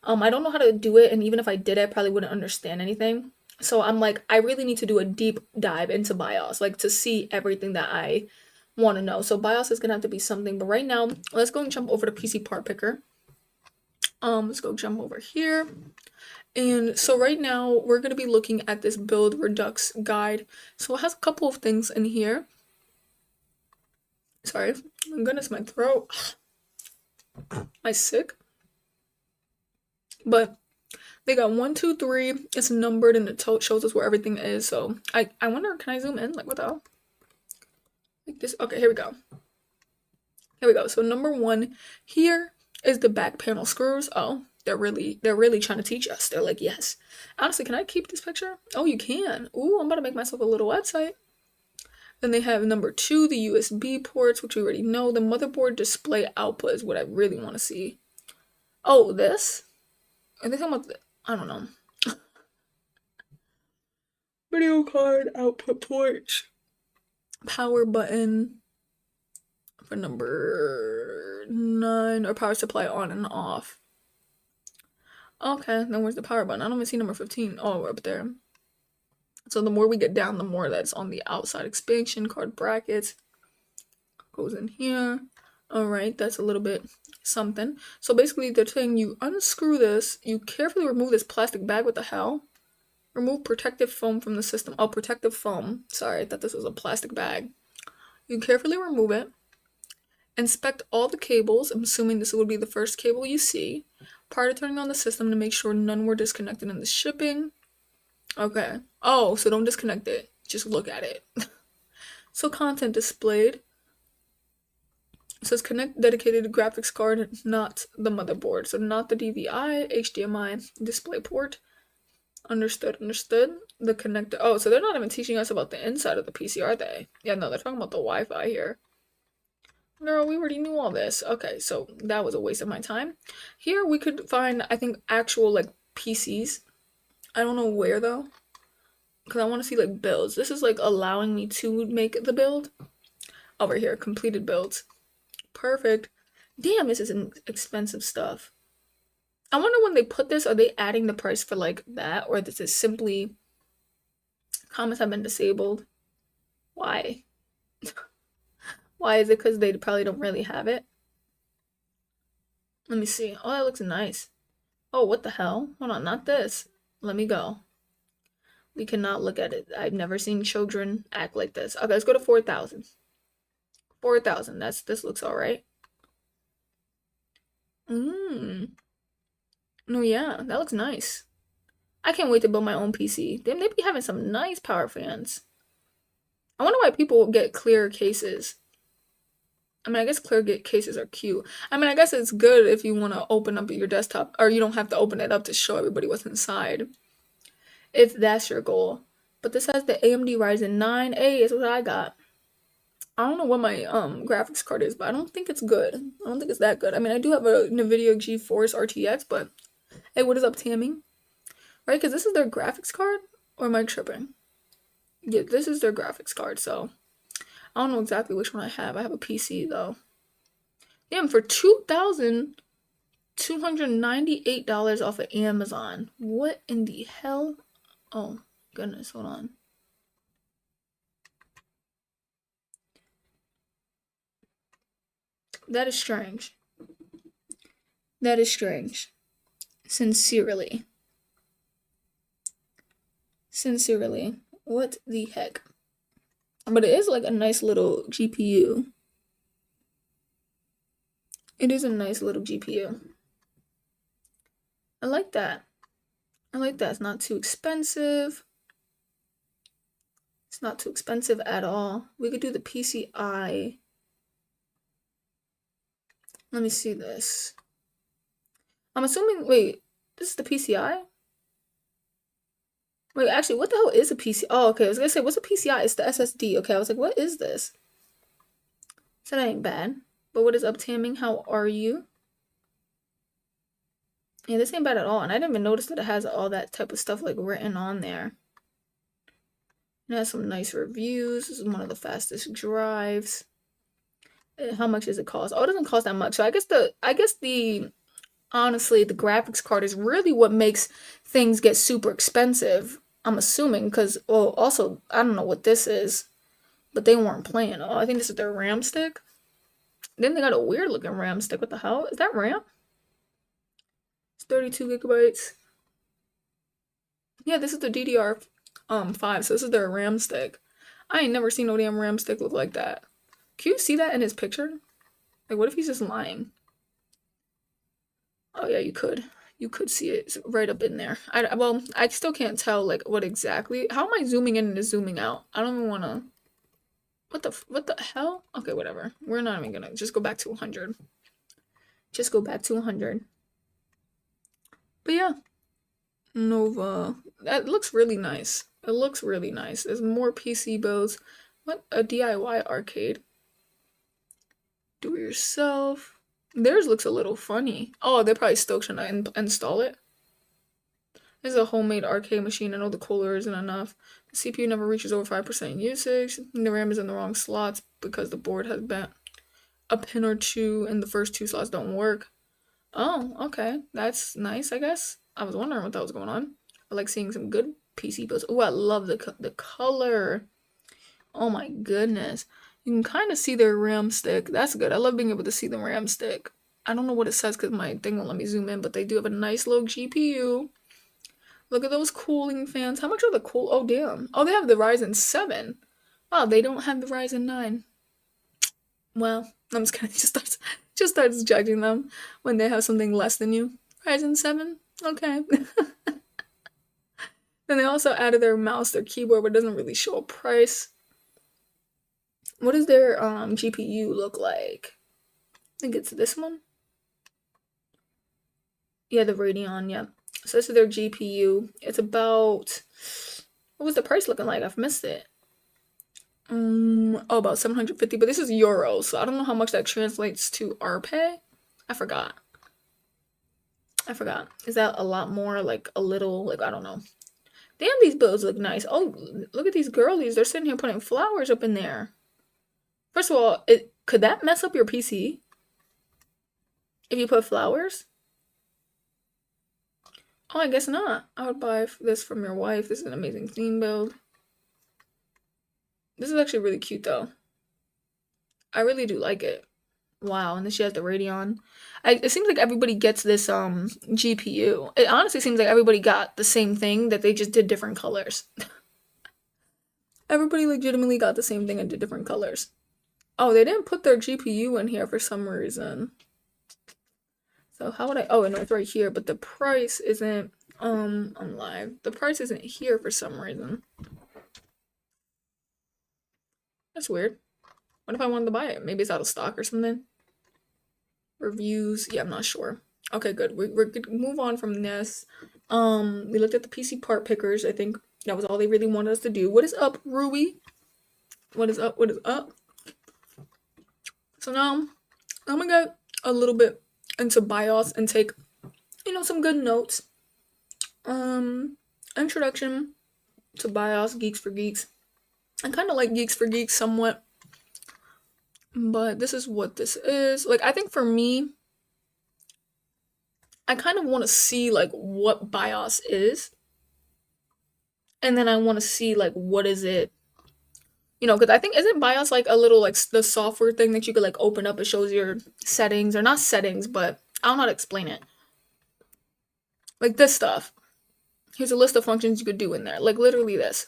I don't know how to do it, and even if I did, I probably wouldn't understand anything. So I'm like, I really need to do a deep dive into BIOS, like to see everything that I want to know. So BIOS is gonna have to be something. But right now, let's go and jump over to PC part picker. Let's go jump over here. And so right now we're going to be looking at this build Redux guide. So it has a couple of things in here. Sorry, my goodness, my throat. Am I sick? But they got 1, 2, 3. It's numbered and it shows us where everything is. So I wonder, can I zoom in? Like what the hell? Like this. Okay, here we go. Here we go. So number 1 here is the back panel screws. Oh, they're really trying to teach us. They're like, yes. Honestly, can I keep this picture? Oh, you can. Ooh, I'm about to make myself a little website. Then they have number 2, the USB ports, which we already know. The motherboard display output is what I really want to see. Oh, this? Are they talking about I don't know. Video card output ports. Power button for number 9, or power supply on and off. Okay, then where's the power button? I don't even see number 15. Oh, we're up there. So the more we get down, the more that's on the outside. Expansion card brackets goes in here. All right, that's a little bit something. So basically, they're saying you unscrew this, you carefully remove this plastic bag. What the hell? Remove protective foam from the system. Oh, protective foam. Sorry, I thought this was a plastic bag. You carefully remove it. Inspect all the cables. I'm assuming this would be the first cable you see. Prior to turning on the system to make sure none were disconnected in the shipping. Okay. Oh, so don't disconnect it. Just look at it. So content displayed. It says connect dedicated graphics card, not the motherboard. So not the DVI, HDMI, display port. Understood. The connector. Oh, so they're not even teaching us about the inside of the PC, are they? Yeah, no, they're talking about the Wi-Fi here. Girl, we already knew all this. Okay, so that was a waste of my time. Here we could find, I think, actual like PCs. I don't know where though, because I want to see like builds. This is like allowing me to make the build. Over here, completed builds. Perfect. Damn, this is expensive stuff. I wonder when they put this, are they adding the price for like that, or this is simply comments have been disabled? Why? Why is it? Because they probably don't really have it. Let me see. Oh, that looks nice. Oh, what the hell? Hold on, not this. Let me go. We cannot look at it. I've never seen children act like this. Okay, let's go to 4,000. 4,000. This looks all right. No, yeah, that looks nice. I can't wait to build my own PC. They be having some nice power fans. I wonder why people get clear cases. I mean, I guess clear cases are cute. I mean, I guess it's good if you want to open up your desktop, or you don't have to open it up to show everybody what's inside, if that's your goal. But this has the AMD Ryzen 9A is what I got. I don't know what my graphics card is, but I don't think it's good. I don't think it's that good. I mean, I do have a NVIDIA GeForce RTX, but hey, what is up, Tammy? Right, because this is their graphics card, or am I tripping? Yeah, this is their graphics card, so I don't know exactly which one I have. I have a PC, though. Damn, for $2,298 off of Amazon. What in the hell? Oh, goodness, hold on. That is strange. That is strange. Sincerely. Sincerely. What the heck? But it is like a nice little GPU. It is a nice little GPU. I like that. I like that. It's not too expensive. It's not too expensive at all. We could do the PCI. Let me see this. I'm assuming, wait, this is the PCI? Wait, actually, what the hell is a PCI? Oh, okay, I was gonna say, what's a PCI? It's the SSD. Okay, I was like, what is this? So that ain't bad. But what is up, Tamming? How are you? Yeah, this ain't bad at all. And I didn't even notice that it has all that type of stuff like written on there. It has some nice reviews. This is one of the fastest drives. How much does it cost? Oh, it doesn't cost that much. So I guess honestly, the graphics card is really what makes things get super expensive. I'm assuming because, well, also, I don't know what this is, but they weren't playing. Oh, I think this is their RAM stick. Then they got a weird looking RAM stick. What the hell? Is that RAM? It's 32 gigabytes. Yeah, this is the DDR5, so this is their RAM stick. I ain't never seen no damn RAM stick look like that. Can you see that in his picture? Like, what if he's just lying? Oh, yeah, you could. You could see it. It's right up in there. Well, I still can't tell, like, what exactly. How am I zooming in and zooming out? I don't even want to. What the hell? Okay, whatever. We're not even gonna. Just go back to 100. Just go back to 100. But yeah. Nova. That looks really nice. It looks really nice. There's more PC builds. What? A DIY arcade. Do it yourself. Theirs looks a little funny. Oh, they're probably still trying to install it. This is a homemade arcade machine. I know the cooler isn't enough. The CPU never reaches over 5% usage. The RAM is in the wrong slots because the board has bent a pin or two and the first two slots don't work. Oh, okay. That's nice, I guess. I was wondering what that was going on. I like seeing some good PC builds. Oh, I love the color. Oh my goodness. You can kind of see their RAM stick. That's good. I love being able to see the RAM stick. I don't know what it says because my thing won't let me zoom in, but they do have a nice little GPU. Look at those cooling fans. How much are the cool? Oh, damn. Oh, they have the Ryzen 7. Oh, they don't have the Ryzen 9. Well, I'm just kidding. Just starts judging them when they have something less than you. Ryzen 7? Okay. Then they also added their mouse, their keyboard, but it doesn't really show a price. What does their GPU look like? I think it's this one. Yeah, the Radeon, yeah. So this is their GPU. It's about, what was the price looking like? I've missed it. Oh, about 750, but this is euros, so I don't know how much that translates to our pay. I forgot. Is that a lot more, like a little, like, I don't know. Damn, these builds look nice. Oh, look at these girlies. They're sitting here putting flowers up in there. First of all, could that mess up your PC? If you put flowers? Oh, I guess not. I would buy this from your wife. This is an amazing theme build. This is actually really cute, though. I really do like it. Wow, and then she has the Radeon. It seems like everybody gets this GPU. It honestly seems like everybody got the same thing, that they just did different colors. Everybody legitimately got the same thing and did different colors. Oh, they didn't put their GPU in here for some reason. So how would I, oh, and it's right here, but the price isn't, on live. The price isn't here for some reason. That's weird. What if I wanted to buy it? Maybe it's out of stock or something. Reviews, yeah, I'm not sure. Okay, good. We're good. Move on from this. We looked at the PC part pickers. I think that was all they really wanted us to do. What is up, Ruby? What is up? What is up? So now I'm gonna get a little bit into BIOS and take, some good notes. Introduction to BIOS, Geeks for Geeks. I kind of like Geeks for Geeks somewhat, but this is what this is. Like, I think for me, I kind of want to see like what BIOS is, and then I want to see like what is it. Because I think isn't BIOS like a little like the software thing that you could like open up. It shows your settings, or not settings, but I don't know how to explain it. Like this stuff. Here's a list of functions you could do in there, like literally this.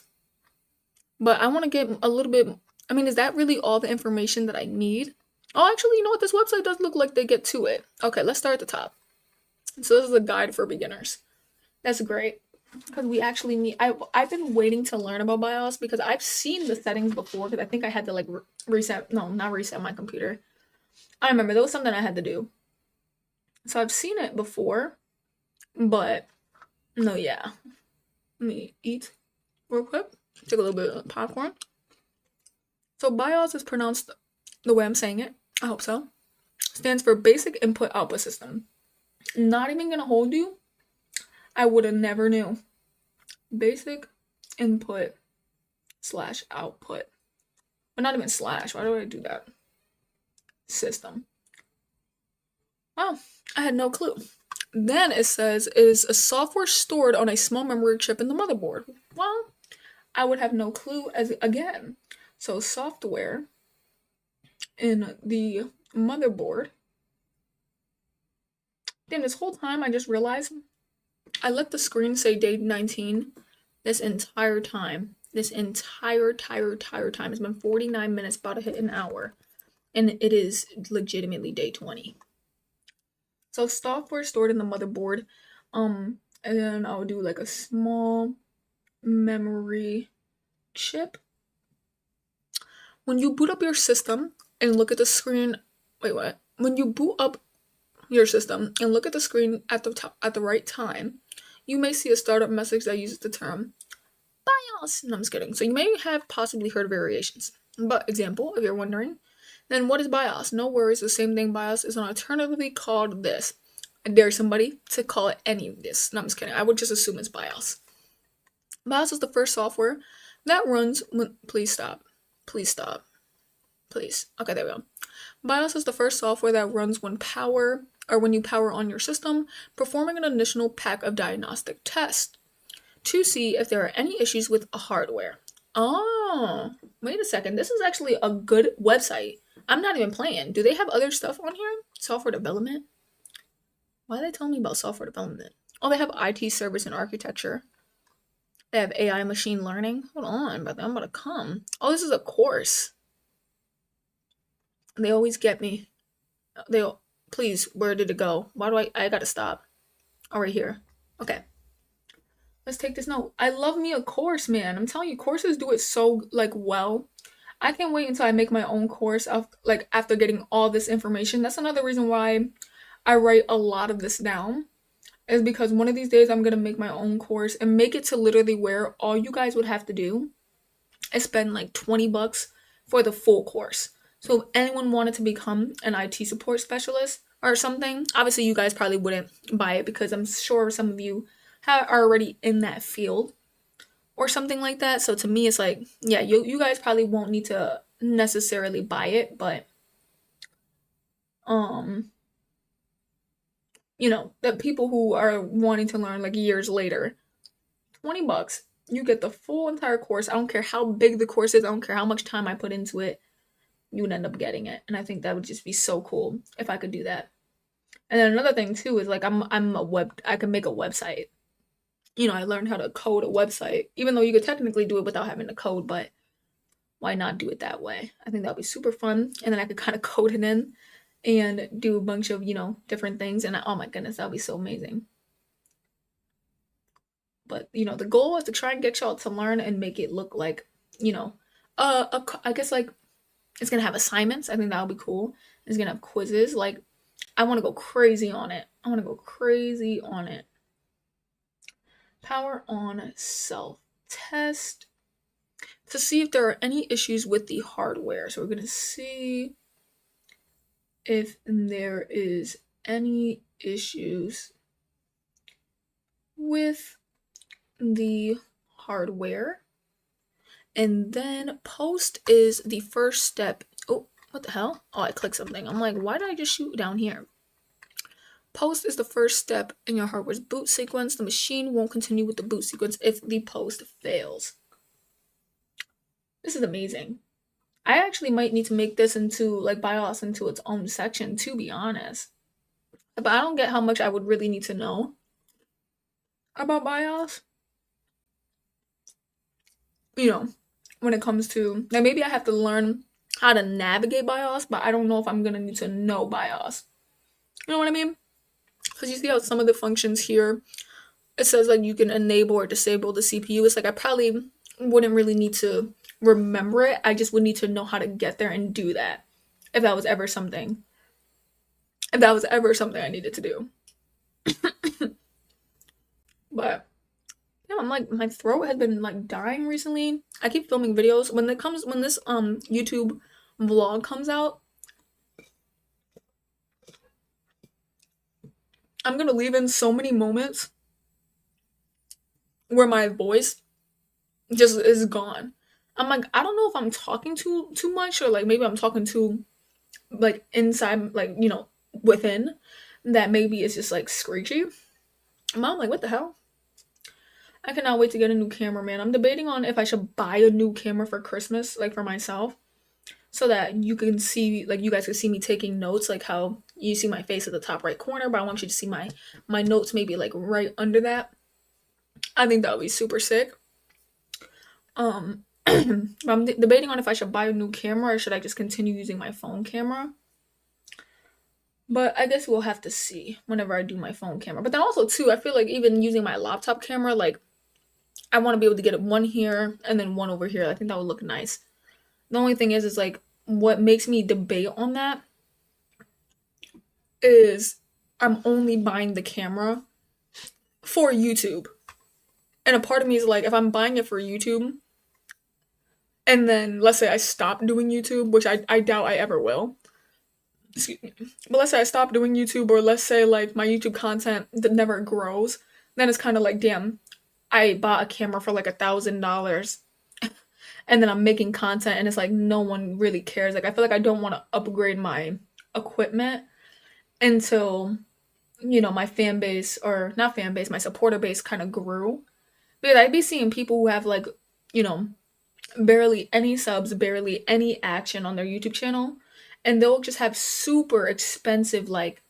But I want to get a little bit. I mean, is that really all the information that I need? Oh, actually, you know what? This website does look like they get to it. Okay, let's start at the top. So this is a guide for beginners. That's great. Because we actually need, I've been waiting to learn about BIOS because I've seen the settings before, because I think I had to like reset, no, not reset my computer. I remember there was something I had to do. So I've seen it before, but no, yeah. Let me eat real quick. Take a little bit of popcorn. So BIOS is pronounced the way I'm saying it. I hope so. Stands for Basic Input Output System. Not even gonna hold you. I would have never knew. Basic input / output. But not even slash. Why do I do that? System. Oh, I had no clue. Then it says is a software stored on a small memory chip in the motherboard. Well, I would have no clue as again. So software in the motherboard. Damn, this whole time I just realized I let the screen say day 19 this entire time. This entire time. It's been 49 minutes, about to hit an hour. And it is legitimately day 20. So software stored in the motherboard. And then I'll do like a small memory chip. When you boot up your system and look at the screen, wait, what? When you boot up your system and look at the screen at the top, at the right time, you may see a startup message that uses the term BIOS. No, I'm just kidding. So you may have possibly heard variations. But example, if you're wondering, then what is BIOS? No worries, the same thing. BIOS is an alternatively called this. I dare somebody to call it any of this. No, I'm just kidding. I would just assume it's BIOS. BIOS is the first software that runs when, please stop. Please stop. Please. Okay, there we go. BIOS is the first software that runs when you power on your system, performing an initial pack of diagnostic tests to see if there are any issues with a hardware. Oh, wait a second. This is actually a good website. I'm not even playing. Do they have other stuff on here? Software development? Why are they telling me about software development? Oh, they have IT service and architecture. They have AI machine learning. Hold on, but I'm about to come. Oh, this is a course. They always get me. Please, where did it go? Why do I gotta stop? Oh, right here. Okay. Let's take this note. I love me a course, man. I'm telling you, courses do it so like well. I can't wait until I make my own course of like after getting all this information. That's another reason why I write a lot of this down. Is because one of these days I'm gonna make my own course and make it to literally where all you guys would have to do is spend like $20 for the full course. So if anyone wanted to become an IT support specialist or something, obviously you guys probably wouldn't buy it because I'm sure some of you are already in that field or something like that. So to me, it's like, yeah, you guys probably won't need to necessarily buy it, but the people who are wanting to learn like years later, $20, you get the full entire course. I don't care how big the course is. I don't care how much time I put into it. You would end up getting it. And I think that would just be so cool if I could do that. And then another thing too is like I can make a website. I learned how to code a website, even though you could technically do it without having to code, but why not do it that way? I think that would be super fun. And then I could kind of code it in and do a bunch of, different things. And oh my goodness, that would be so amazing. But, the goal was to try and get y'all to learn and make it look like, I guess like it's going to have assignments. I think that would be cool. It's going to have quizzes. Like, I want to go crazy on it. Power on self-test to see if there are any issues with the hardware. So we're going to see if there is any issues with the hardware. And then post is the first step. Oh, what the hell? Oh, I clicked something. I'm like, why did I just shoot down here? Post is the first step in your hardware's boot sequence. The machine won't continue with the boot sequence if the post fails. This is amazing. I actually might need to make this into like BIOS into its own section, to be honest. But I don't get how much I would really need to know about BIOS. When it comes to, like, maybe I have to learn how to navigate BIOS, but I don't know if I'm gonna need to know BIOS. You know what I mean? Because you see how some of the functions here, it says like you can enable or disable the CPU. It's like I probably wouldn't really need to remember it. I just would need to know how to get there and do that if that was ever something I needed to do. But yeah, I'm like, my throat has been like dying recently. I keep filming videos. When this YouTube vlog comes out, I'm gonna leave in so many moments where my voice just is gone. I'm like, I don't know if I'm talking too much, or like maybe I'm talking too like inside, like, within, that maybe it's just like screechy. Mom, like, what the hell? I cannot wait to get a new camera, man. I'm debating on if I should buy a new camera for Christmas, like for myself, so that you can see, like, you guys can see me taking notes, like how you see my face at the top right corner, but I want you to see my notes maybe like right under that. I think that would be super sick. I'm debating on if I should buy a new camera or should I just continue using my phone camera. But I guess we'll have to see whenever I do my phone camera. But then also too, I feel like even using my laptop camera, like I want to be able to get one here and then one over here. I think that would look nice. The only thing is like what makes me debate on that is I'm only buying the camera for YouTube. And a part of me is like, if I'm buying it for YouTube, and then let's say I stop doing YouTube, which I doubt I ever will. Excuse me. But let's say I stop doing YouTube, or let's say like my YouTube content that never grows, then it's kind of like, damn, I bought a camera for like $1,000 and then I'm making content and it's like no one really cares. Like I feel like I don't want to upgrade my equipment until, my fan base, or not fan base, my supporter base kind of grew. Because I'd be seeing people who have like, barely any subs, barely any action on their YouTube channel, and they'll just have super expensive like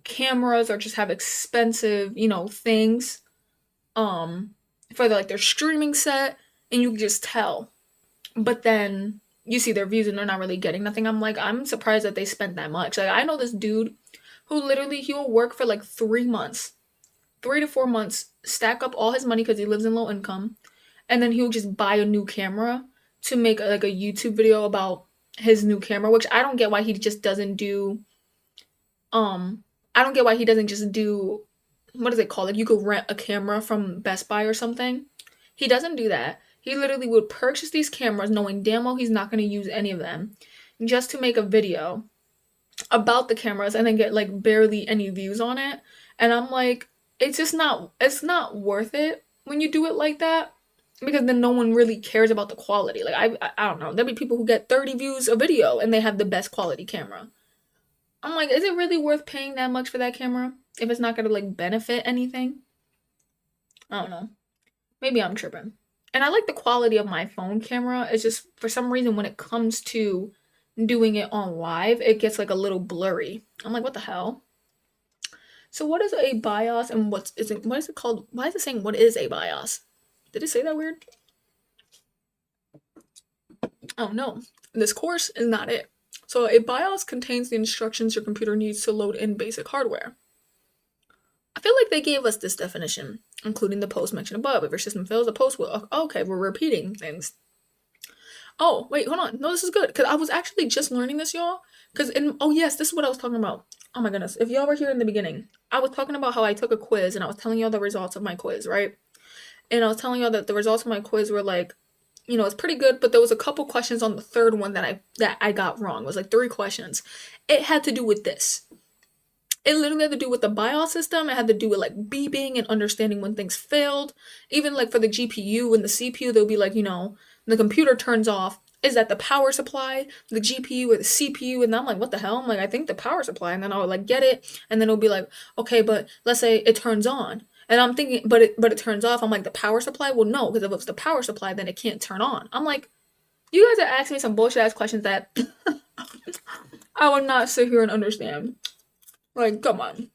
cameras, or just have expensive, things for their streaming set, and you can just tell. But then you see their views and they're not really getting nothing. I'm like, I'm surprised that they spent that much. Like I know this dude who literally he will work for like 3 months, 3 to 4 months, stack up all his money because he lives in low income, and then he'll just buy a new camera to make like a YouTube video about his new camera, which I don't get why he just doesn't do. I don't get why he doesn't just do, what is it called? Like you could rent a camera from Best Buy or something. He doesn't do that. He literally would purchase these cameras knowing damn well he's not going to use any of them, just to make a video about the cameras and then get like barely any views on it. And I'm like, it's not worth it when you do it like that, because then no one really cares about the quality. Like I don't know, there'll be people who get 30 views a video and they have the best quality camera. I'm like, is it really worth paying that much for that camera if it's not gonna like benefit anything? I don't know. Maybe I'm tripping. And I like the quality of my phone camera. It's just for some reason when it comes to doing it on live, it gets like a little blurry. I'm like, what the hell? So what is a BIOS and what is it called? Why is it saying what is a BIOS? Did it say that weird? Oh no, this course is not it. So a BIOS contains the instructions your computer needs to load in basic hardware. I feel like they gave us this definition, including the post mentioned above. If your system fails, the post will. Okay, we're repeating things. Oh, wait, hold on. No, this is good. Because I was actually just learning this, y'all. Oh, yes, this is what I was talking about. Oh my goodness. If y'all were here in the beginning, I was talking about how I took a quiz and I was telling y'all the results of my quiz, right? And I was telling y'all that the results of my quiz were like, it's pretty good, but there was a couple questions on the third one that I got wrong. It was like 3 questions. It had to do with this. It literally had to do with the BIOS system. It had to do with like beeping and understanding when things failed. Even like for the GPU and the CPU, they'll be like, the computer turns off. Is that the power supply, the GPU or the CPU? And I'm like, what the hell? I'm like, I think the power supply. And then I'll like get it. And then it'll be like, okay, but let's say it turns on. And I'm thinking, but it turns off. I'm like, the power supply? Well, no, because if it's the power supply, then it can't turn on. I'm like, you guys are asking me some bullshit ass questions that I would not sit here and understand. Like, come on.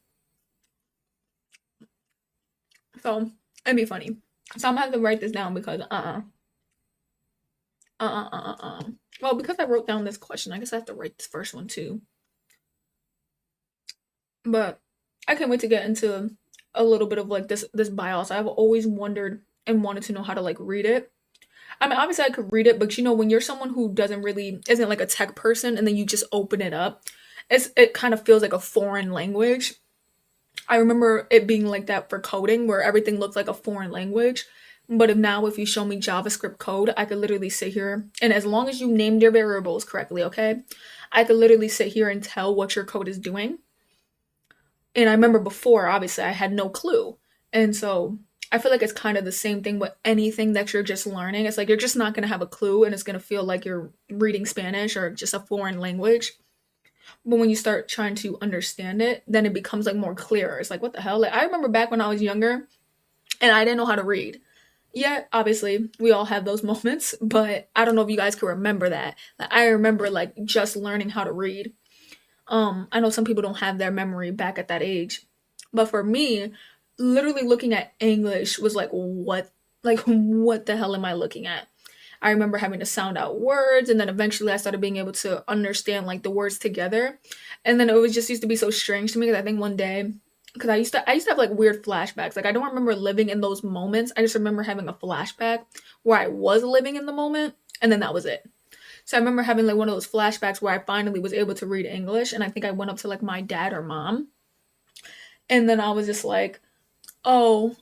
So, it'd be funny. So I'm gonna have to write this down because well, because I wrote down this question, I guess I have to write this first one too. But I can't wait to get into a little bit of like this BIOS. I've always wondered and wanted to know how to like read it. I mean, obviously I could read it, but when you're someone who isn't like a tech person and then you just open it up, it kind of feels like a foreign language. I remember it being like that for coding where everything looks like a foreign language. But if you show me JavaScript code, I could literally sit here and as long as you named your variables correctly, okay? I could literally sit here and tell what your code is doing. And I remember before, obviously, I had no clue. And so I feel like it's kind of the same thing with anything that you're just learning. It's like you're just not going to have a clue and it's going to feel like you're reading Spanish or just a foreign language. But when you start trying to understand it, then it becomes like more clearer. It's like, what the hell? Like I remember back when I was younger and I didn't know how to read. Yeah, obviously, we all have those moments, but I don't know if you guys can remember that. Like, I remember like just learning how to read. I know some people don't have their memory back at that age, but for me, literally looking at English was like, what? Like, what the hell am I looking at? I remember having to sound out words, and then eventually I started being able to understand like the words together. And then it was just used to be so strange to me because I think one day, because I used to have like weird flashbacks. Like I don't remember living in those moments. I just remember having a flashback where I was living in the moment, and then that was it. So I remember having like one of those flashbacks where I finally was able to read English, and I think I went up to like my dad or mom, and then I was just like, "Oh,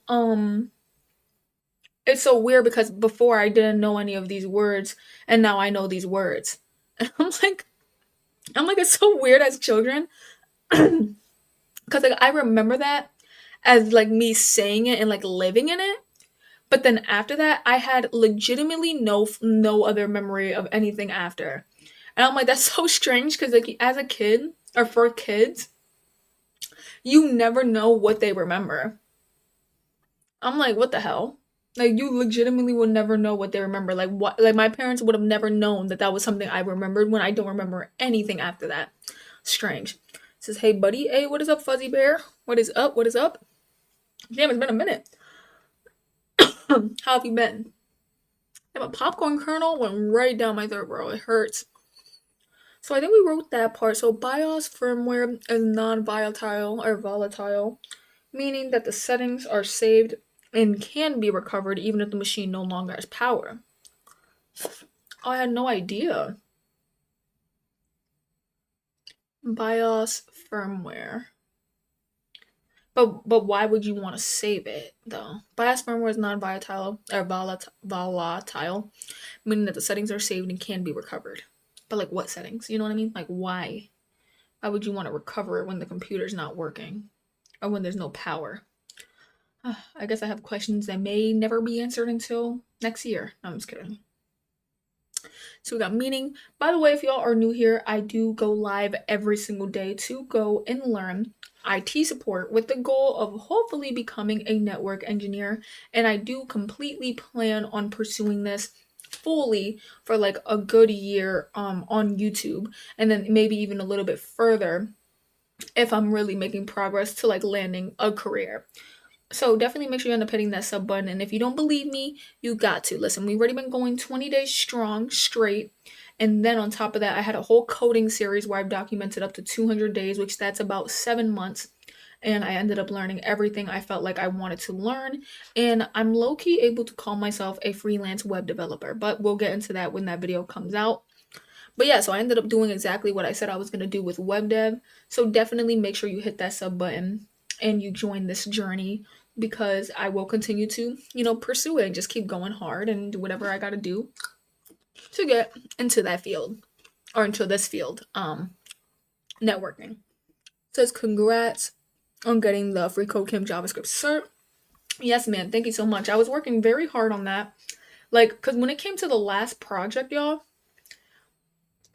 it's so weird because before I didn't know any of these words, and now I know these words." And I'm like, it's so weird as children, because like I remember that as like me saying it and like living in it. But then after that, I had legitimately no other memory of anything after. And I'm like, that's so strange because like as a kid or for kids, you never know what they remember. I'm like, what the hell? Like you legitimately would never know what they remember. Like what? Like my parents would have never known that that was something I remembered when I don't remember anything after that. Strange. It says, hey buddy, hey, what is up, Fuzzy Bear? What is up? What is up? Damn, it's been a minute. How have you been? Yeah, my popcorn kernel went right down my throat, bro. It hurts. So I think we wrote that part. So BIOS firmware is non-volatile or volatile, meaning that the settings are saved and can be recovered even if the machine no longer has power. Oh, I had no idea. BIOS firmware. But why would you want to save it though? BIOS firmware is non-volatile or volatile, meaning that the settings are saved and can be recovered. But like what settings? You know what I mean? Like why? Why would you want to recover it when the computer's not working or when there's no power? I guess I have questions that may never be answered until next year. No, I'm just kidding. So we got meeting. By the way, if y'all are new here, I do go live every single day to go and learn IT support with the goal of hopefully becoming a network engineer. And I do completely plan on pursuing this fully for like a good year on YouTube, and then maybe even a little bit further if I'm really making progress to like landing a career. So definitely make sure you end up hitting that sub button. And if you don't believe me, you got to. Listen, we've already been going 20 days strong, straight. And then on top of that, I had a whole coding series where I've documented up to 200 days, which that's about 7 months. And I ended up learning everything I felt like I wanted to learn. And I'm low-key able to call myself a freelance web developer, but we'll get into that when that video comes out. But yeah, so I ended up doing exactly what I said I was going to do with web dev. So definitely make sure you hit that sub button and you join this journey, because I will continue to, pursue it and just keep going hard and do whatever I got to do to get into that field, or into this field, networking. It says congrats on getting the free code Kim JavaScript cert. Yes, man. Thank you so much. I was working very hard on that. Like, because when it came to the last project, y'all,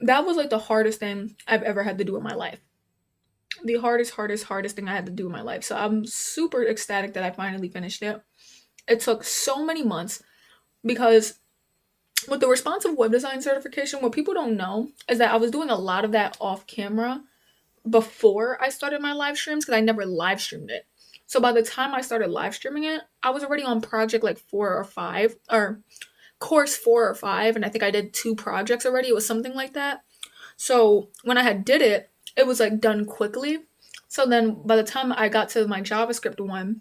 that was like the hardest thing I've ever had to do in my life. The hardest thing I had to do in my life. So I'm super ecstatic that I finally finished it. It took so many months, because with the responsive web design certification, what people don't know is that I was doing a lot of that off camera before I started my live streams, because I never live streamed it. So by the time I started live streaming it, I was already on project like 4 or 5, or course 4 or 5, and I think I did 2 projects already. It was something like that. So when I had did it, it was like done quickly. So then by the time I got to my JavaScript one,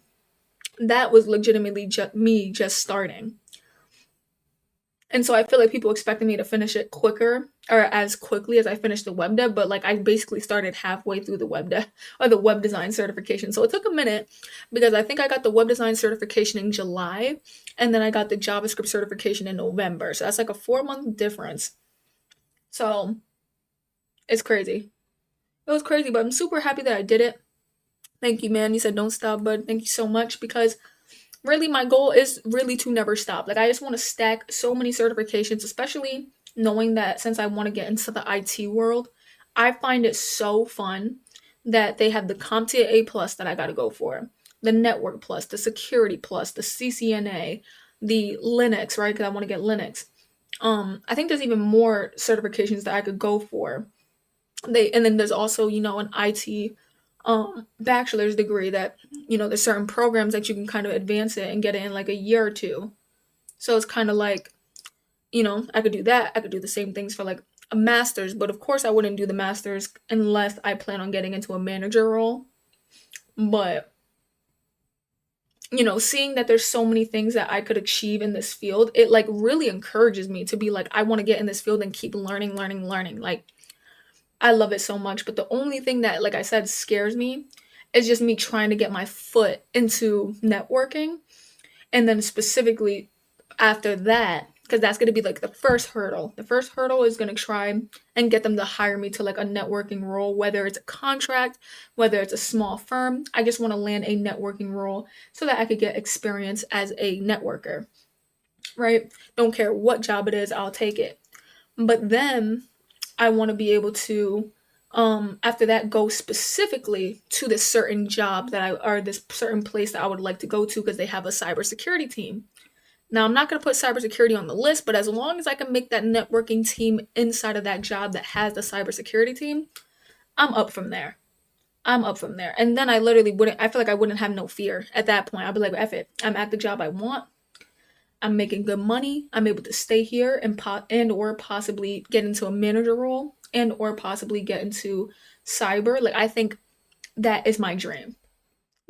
that was legitimately me just starting. And so I feel like people expected me to finish it quicker, or as quickly as I finished the web dev, but like I basically started halfway through the web dev or the web design certification. So it took a minute, because I think I got the web design certification in July, and then I got the JavaScript certification in November. So that's like a 4 month difference. So it's crazy. It was crazy, but I'm super happy that I did it. Thank you, man. You said don't stop, bud. Thank you so much, because really my goal is really to never stop. Like, I just want to stack so many certifications, especially knowing that since I want to get into the IT world, I find it so fun that they have the CompTIA A plus that I got to go for, the Network Plus, the Security Plus, the CCNA, the Linux, right? Because I want to get Linux. I think there's even more certifications that I could go for. And then there's also, an IT bachelor's degree that, there's certain programs that you can kind of advance it and get it in like a year or two. So it's kind of like, I could do that. I could do the same things for like a master's, but of course I wouldn't do the master's unless I plan on getting into a manager role. But seeing that there's so many things that I could achieve in this field, it like really encourages me to be like, I want to get in this field and keep learning. Like, I love it so much. But the only thing that, like I said, scares me is just me trying to get my foot into networking. And then specifically after that, because that's going to be like the first hurdle. The first hurdle is going to try and get them to hire me to like a networking role, whether it's a contract, whether it's a small firm. I just want to land a networking role so that I could get experience as a networker, right? Don't care what job it is, I'll take it. But then I want to be able to, after that, go specifically to this certain job or this certain place that I would like to go to, because they have a cybersecurity team. Now, I'm not going to put cybersecurity on the list, but as long as I can make that networking team inside of that job that has the cybersecurity team, I'm up from there. And then I literally I feel like I wouldn't have no fear at that point. I'd be like, F it. I'm at the job I want. I'm making good money. I'm able to stay here and or possibly get into a manager role and or possibly get into cyber. Like, I think that is my dream.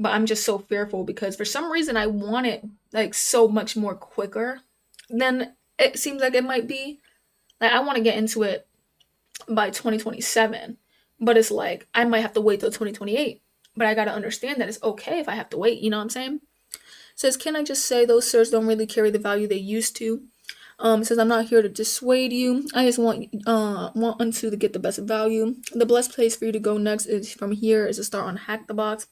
But I'm just so fearful, because for some reason I want it like so much more quicker than it seems like it might be. Like, I want to get into it by 2027, but it's like I might have to wait till 2028. But I got to understand that it's okay if I have to wait, you know what I'm saying? Says, can I just say those certs don't really carry the value they used to? Says, I'm not here to dissuade you. I just want unto to get the best value. The best place for you to go next is from here is to start on Hack the Box.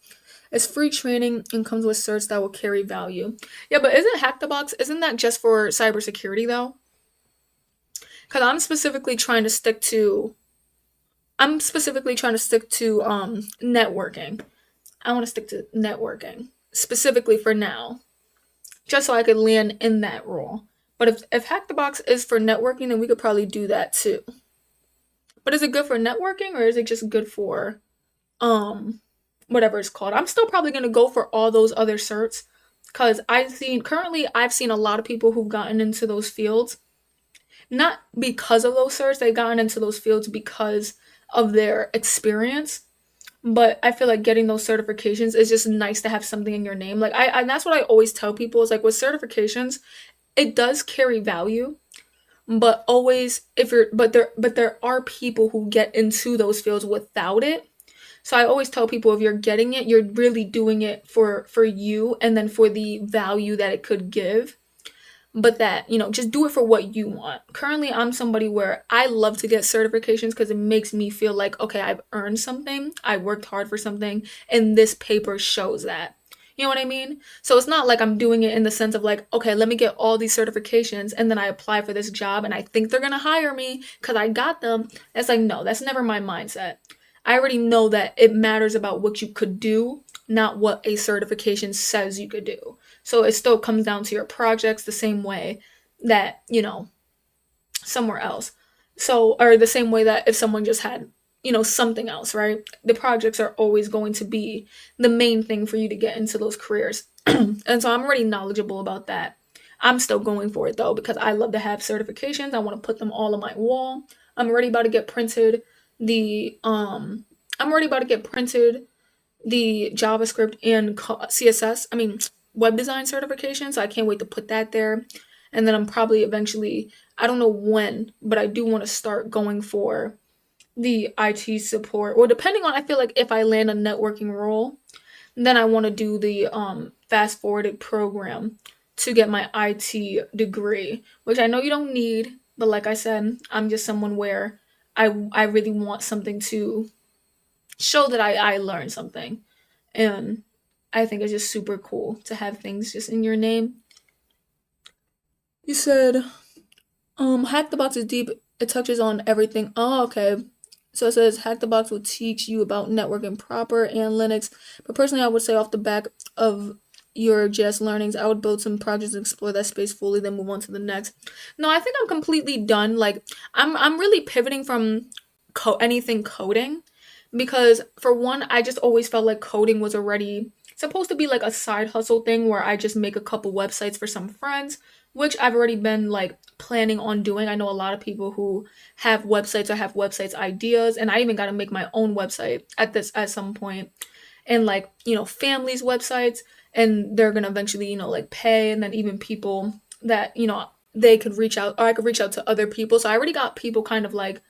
It's free training and comes with certs that will carry value. Yeah, but isn't Hack the Box, isn't that just for cybersecurity though? Because I'm specifically trying to stick to networking. I want to stick to networking specifically for now, just so I could land in that role. But if Hack the Box is for networking, then we could probably do that too. But is it good for networking, or is it just good for whatever it's called. I'm still probably gonna go for all those other certs because I've seen a lot of people who've gotten into those fields, not because of those certs, they've gotten into those fields because of their experience. But I feel like getting those certifications is just nice to have something in your name. Like and that's what I always tell people is like with certifications, it does carry value, but always if you're but there are people who get into those fields without it. So I always tell people if you're getting it, you're really doing it for you and then for the value that it could give, but that, just do it for what you want. Currently, I'm somebody where I love to get certifications because it makes me feel like, okay, I've earned something, I worked hard for something, and this paper shows that. You know what I mean? So it's not like I'm doing it in the sense of like, okay, let me get all these certifications and then I apply for this job and I think they're gonna hire me because I got them. It's like, no, that's never my mindset. I already know that it matters about what you could do, not what a certification says you could do. So it still comes down to your projects the same way that, somewhere else. So, or the same way that if someone just had, something else, right? The projects are always going to be the main thing for you to get into those careers. And so I'm already knowledgeable about that. I'm still going for it though because I love to have certifications. I want to put them all on my wall. I'm already about to get printed the I'm already about to get printed the JavaScript and CSS, I mean, web design certification. So I can't wait to put that there. And then I'm probably eventually, I don't know when, but I do want to start going for the IT support. Well, depending on, I feel like if I land a networking role, then I want to do the fast forwarded program to get my IT degree, which I know you don't need, but like I said, I'm just someone where I really want something to show that I learned something. And I think it's just super cool to have things just in your name. You said, Hack the Box is deep. It touches on everything. Oh, okay. So it says Hack the Box will teach you about networking proper and Linux. But personally, I would say off the back of your JS learnings, I would build some projects and explore that space fully, then move on to the next. No, I think I'm completely done. Like I'm really pivoting from anything coding because for one, I just always felt like coding was already supposed to be like a side hustle thing where I just make a couple websites for some friends, which I've already been like planning on doing. I know a lot of people who have websites or have websites ideas, and I even got to make my own website at some point, and like families websites, and they're gonna eventually like pay, and then even people that they could reach out or I could reach out to other people. So I already got people kind of like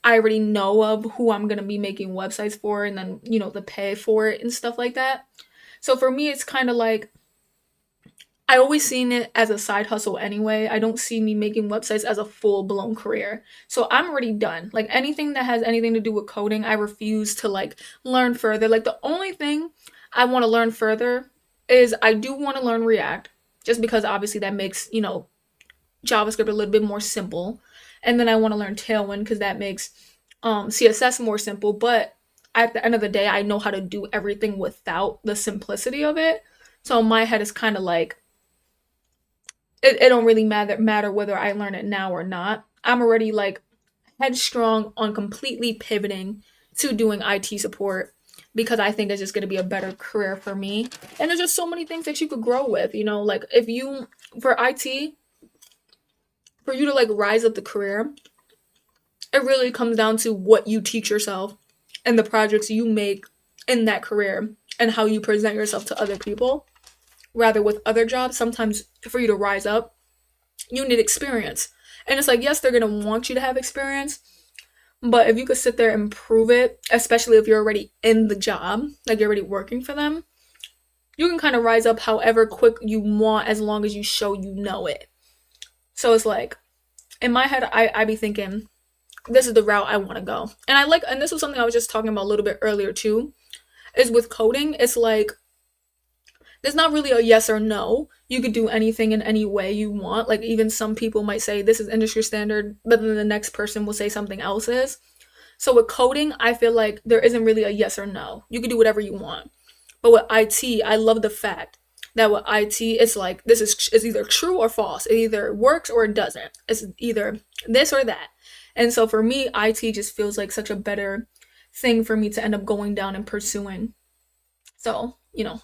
I already know of who I'm gonna be making websites for, and then the pay for it and stuff like that. So for me, it's kind of like I always seen it as a side hustle anyway. I don't see me making websites as a full blown career. So I'm already done. Like anything that has anything to do with coding, I refuse to like learn further. Like the only thing I want to learn further is I do want to learn React just because obviously that makes, JavaScript a little bit more simple. And then I want to learn Tailwind because that makes CSS more simple. But at the end of the day, I know how to do everything without the simplicity of it. So my head is kind of like, it don't really matter whether I learn it now or not. I'm already like headstrong on completely pivoting to doing IT support because I think it's just going to be a better career for me. And there's just so many things that you could grow with, like if you, for IT, for you to like rise up the career, it really comes down to what you teach yourself and the projects you make in that career and how you present yourself to other people. Rather with other jobs, sometimes for you to rise up, you need experience. And it's like, yes, they're going to want you to have experience, but if you could sit there and prove it, especially if you're already in the job, like you're already working for them, you can kind of rise up however quick you want as long as you show you know it. So it's like, in my head, I be thinking, this is the route I want to go. And this was something I was just talking about a little bit earlier too, is with coding, it's like, there's not really a yes or no. You could do anything in any way you want. Like even some people might say this is industry standard, but then the next person will say something else is. So with coding, I feel like there isn't really a yes or no. You can do whatever you want. But with IT, I love the fact that with IT, it's like this is either true or false. It either works or it doesn't. It's either this or that. And so for me, IT just feels like such a better thing for me to end up going down and pursuing. So,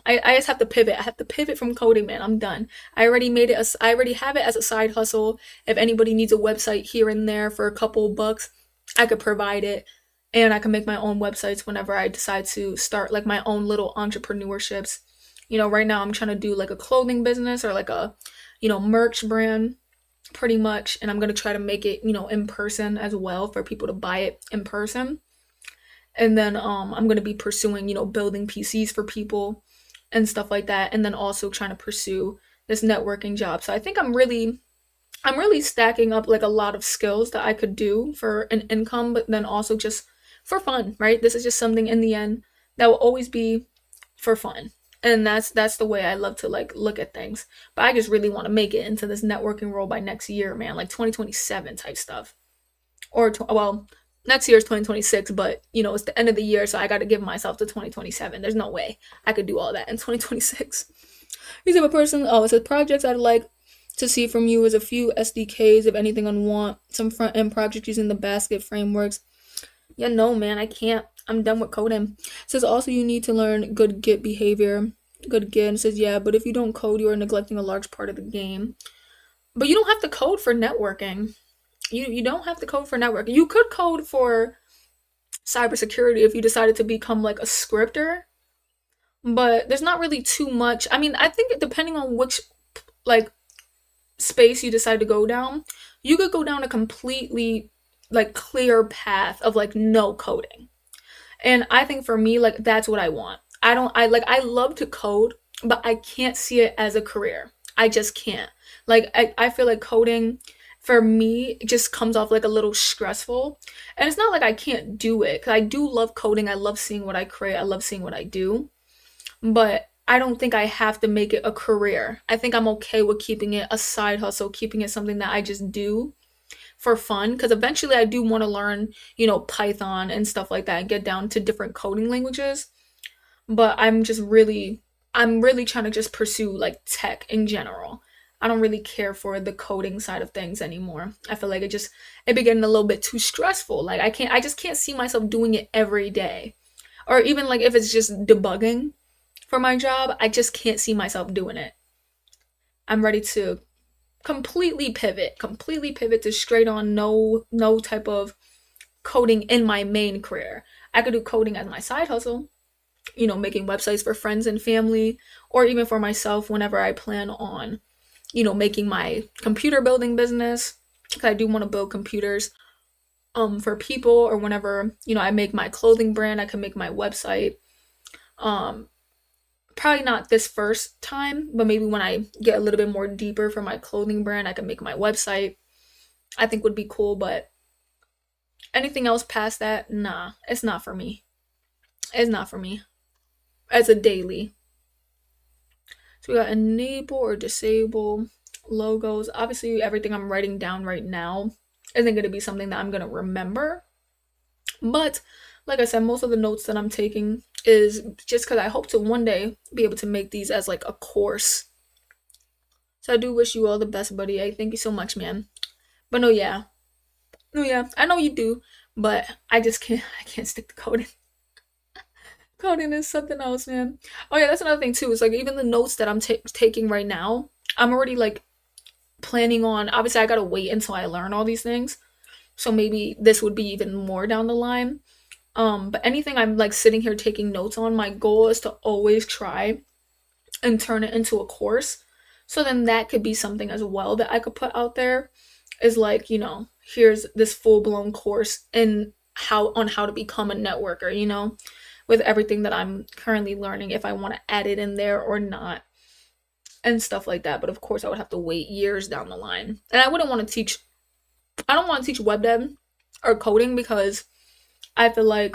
I just have to pivot. I have to pivot from coding, man. I'm done. I already have it as a side hustle. If anybody needs a website here and there for a couple bucks, I could provide it. And I can make my own websites whenever I decide to start like my own little entrepreneurships. Right now I'm trying to do like a clothing business or like a, merch brand pretty much. And I'm going to try to make it, in person as well for people to buy it in person. And then I'm going to be pursuing, building PCs for people and stuff like that, and then also trying to pursue this networking job. So I think I'm really stacking up like a lot of skills that I could do for an income, but then also just for fun, right? This is just something in the end that will always be for fun. And that's the way I love to like look at things. But I just really want to make it into this networking role by next year, man, like 2027 type stuff. Or well, next year is 2026, but it's the end of the year, so I got to give myself to 2027. There's no way I could do all that in 2026. You have a person. Oh, it says projects I'd like to see from you is a few SDKs, if anything, on want some front end projects using the basket frameworks. Yeah, no, man, I can't. I'm done with coding. It says also you need to learn good Git behavior. Good Git. And it says, yeah, but if you don't code, you are neglecting a large part of the game. But you don't have to code for networking. You don't have to code for networking. You could code for cybersecurity if you decided to become like a scripter, but there's not really too much. I mean, I think depending on which like space you decide to go down, you could go down a completely like clear path of like no coding. And I think for me, like that's what I want. I love to code, but I can't see it as a career. I just can't. Like I feel like coding for me just comes off like a little stressful. And it's not like I can't do it, 'cause I do love coding. I love seeing what I create. I love seeing what I do. But I don't think I have to make it a career. I think I'm okay with keeping it a side hustle, keeping it something that I just do for fun, because eventually I do want to learn, Python and stuff like that and get down to different coding languages. But I'm really trying to just pursue like tech in general. I don't really care for the coding side of things anymore. I feel like it be getting a little bit too stressful. Like I just can't see myself doing it every day. Or even like if it's just debugging for my job, I just can't see myself doing it. I'm ready to completely pivot to straight on no type of coding in my main career. I could do coding as my side hustle, making websites for friends and family, or even for myself whenever I plan on, making my computer building business. 'Cause I do want to build computers for people, or whenever, I make my clothing brand, I can make my website. Um Probably not this first time, but maybe when I get a little bit more deeper for my clothing brand, I can make my website. I think would be cool, but anything else past that, nah, it's not for me. It's not for me as a daily. So we got enable or disable logos. Obviously, everything I'm writing down right now isn't going to be something that I'm going to remember. But like I said, most of the notes that I'm taking is just because I hope to one day be able to make these as like a course. So I do wish you all the best, buddy. I thank you so much, man. But no, yeah. No, yeah. I know you do, but I just can't. I can't stick to coding. Coding is something else, man. Oh yeah, that's another thing too. Is like even the notes that I'm taking right now, I'm already like planning on. Obviously, I gotta wait until I learn all these things. So maybe this would be even more down the line. But anything I'm like sitting here taking notes on, my goal is to always try and turn it into a course. So then that could be something as well that I could put out there, is like, here's this full blown course in how to become a networker, with everything that I'm currently learning, if I want to add it in there or not, and stuff like that. But of course I would have to wait years down the line. And I don't want to teach web dev or coding, because I feel like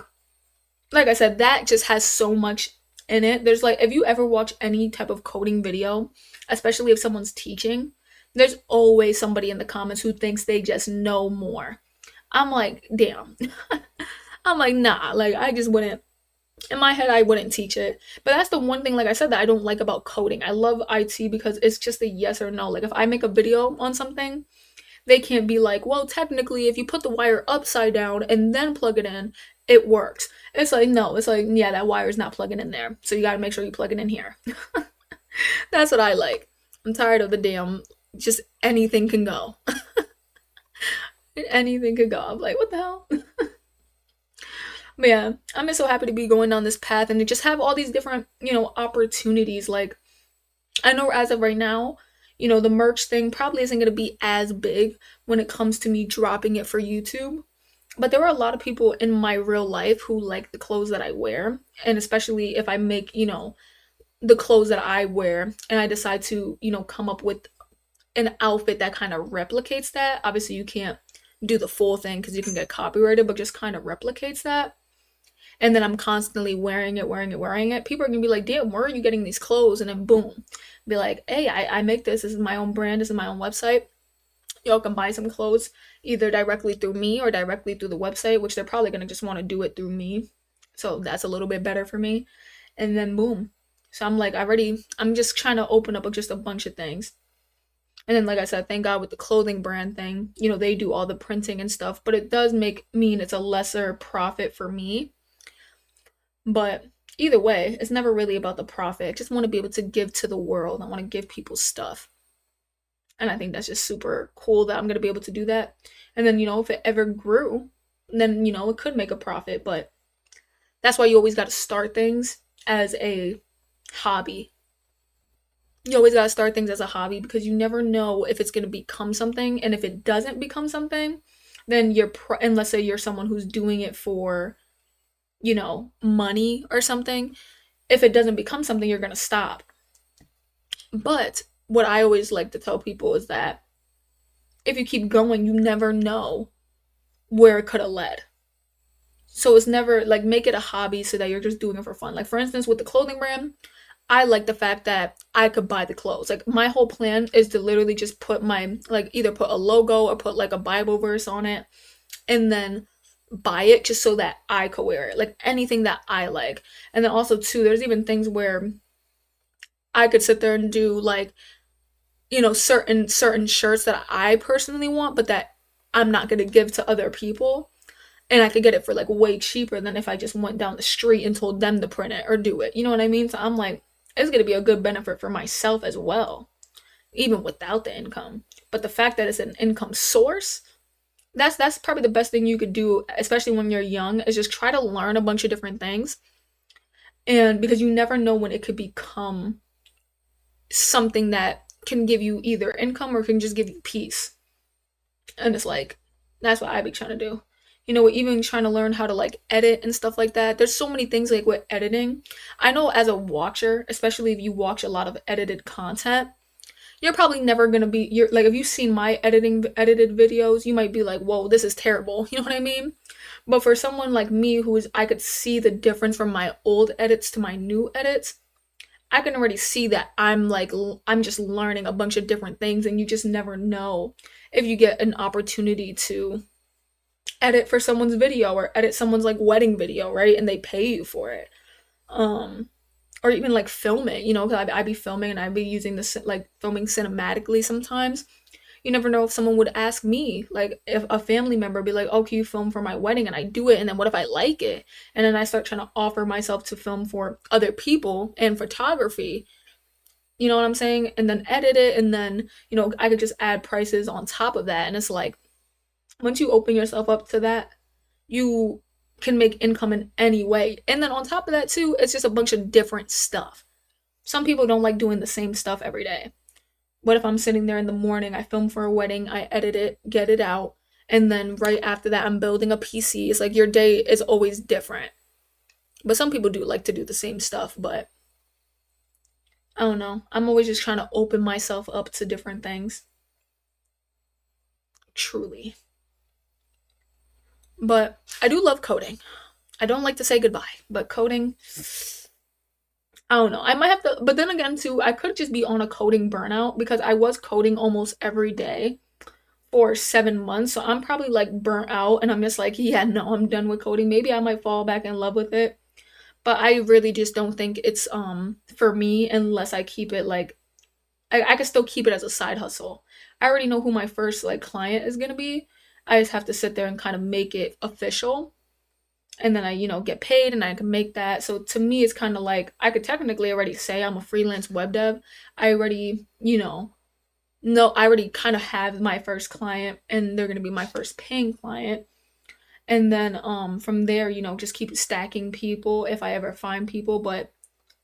I said, that just has so much in it. There's like, if you ever watch any type of coding video, especially if someone's teaching, there's always somebody in the comments who thinks they just know more. I'm like, damn. I'm like, nah, like I just wouldn't, in my head, I wouldn't teach it. But that's the one thing, like I said, that I don't like about coding. I love IT because it's just a yes or no. Like if I make a video on something, they can't be like, well, technically, if you put the wire upside down and then plug it in, it works. It's like, no, it's like, yeah, that wire is not plugging in there. So you gotta make sure you plug it in here. That's what I like. I'm tired of the damn, just anything can go. Anything could go. I'm like, what the hell? But yeah, I'm just so happy to be going down this path and to just have all these different, opportunities. Like, I know as of right now, the merch thing probably isn't going to be as big when it comes to me dropping it for YouTube. But there are a lot of people in my real life who like the clothes that I wear. And especially if I make, the clothes that I wear and I decide to, come up with an outfit that kind of replicates that. Obviously, you can't do the full thing because you can get copyrighted, but just kind of replicates that. And then I'm constantly wearing it, wearing it, wearing it. People are gonna be like, damn, where are you getting these clothes? And then boom, be like, hey, I make this. This is my own brand. This is my own website. Y'all can buy some clothes either directly through me or directly through the website, which they're probably gonna just want to do it through me. So that's a little bit better for me. And then boom. So I'm like, I'm just trying to open up just a bunch of things. And then, like I said, thank God with the clothing brand thing, they do all the printing and stuff, but it does mean it's a lesser profit for me. But either way, it's never really about the profit. I just want to be able to give to the world. I want to give people stuff. And I think that's just super cool that I'm going to be able to do that. And then, if it ever grew, then, it could make a profit. But that's why you always got to start things as a hobby. You always got to start things as a hobby because you never know if it's going to become something. And if it doesn't become something, then and let's say you're someone who's doing it for, money or something. If it doesn't become something, you're going to stop. But what I always like to tell people is that if you keep going, you never know where it could have led. So it's never like make it a hobby so that you're just doing it for fun. Like for instance, with the clothing brand, I like the fact that I could buy the clothes. Like my whole plan is to literally just put either put a logo or put like a Bible verse on it and then buy it just so that I could wear it. Like anything that I like. And then also too, there's even things where I could sit there and do like, certain shirts that I personally want, but that I'm not gonna give to other people. And I could get it for like way cheaper than if I just went down the street and told them to print it or do it. You know what I mean? So I'm like, it's gonna be a good benefit for myself as well, even without the income. But the fact that it's an income source, that's probably the best thing you could do, especially when you're young, is just try to learn a bunch of different things. And because you never know when it could become something that can give you either income or can just give you peace. And it's like, that's what I be trying to do. Even trying to learn how to like edit and stuff like that. There's so many things like with editing. I know as a watcher, especially if you watch a lot of edited content, you're probably never gonna be you're like if you've seen my edited videos, you might be like, whoa, this is terrible. You know what I mean? But for someone like me I could see the difference from my old edits to my new edits, I can already see that I'm just learning a bunch of different things, and you just never know if you get an opportunity to edit for someone's video or edit someone's like wedding video, right? And they pay you for it. Or even like film it, because I be filming and I be using this like filming cinematically sometimes. You never know if someone would ask me, like if a family member be like, oh, can you film for my wedding? And I do it, and then what if I like it? And then I start trying to offer myself to film for other people and photography. You know what I'm saying? And then edit it, and then, I could just add prices on top of that. And it's like, once you open yourself up to that, you can make income in any way. And then on top of that too, it's just a bunch of different stuff. Some people don't like doing the same stuff every day. What if I'm sitting there in the morning, I film for a wedding, I edit it, get it out, and then right after that I'm building a PC. It's like your day is always different. But some people do like to do the same stuff, but I don't know. I'm always just trying to open myself up to different things. Truly. But I do love coding. I don't like to say goodbye, but coding, I don't know. I might have to, but then again, too, I could just be on a coding burnout because I was coding almost every day for 7 months. So I'm probably like burnt out and I'm just like, yeah, no, I'm done with coding. Maybe I might fall back in love with it. But I really just don't think it's for me unless I keep it like I can still keep it as a side hustle. I already know who my first like client is gonna be. I just have to sit there and kind of make it official. And then I, get paid and I can make that. So to me, it's kind of like I could technically already say I'm a freelance web dev. I already, no, I already kind of have my first client and they're gonna be my first paying client. And then from there, just keep stacking people if I ever find people, but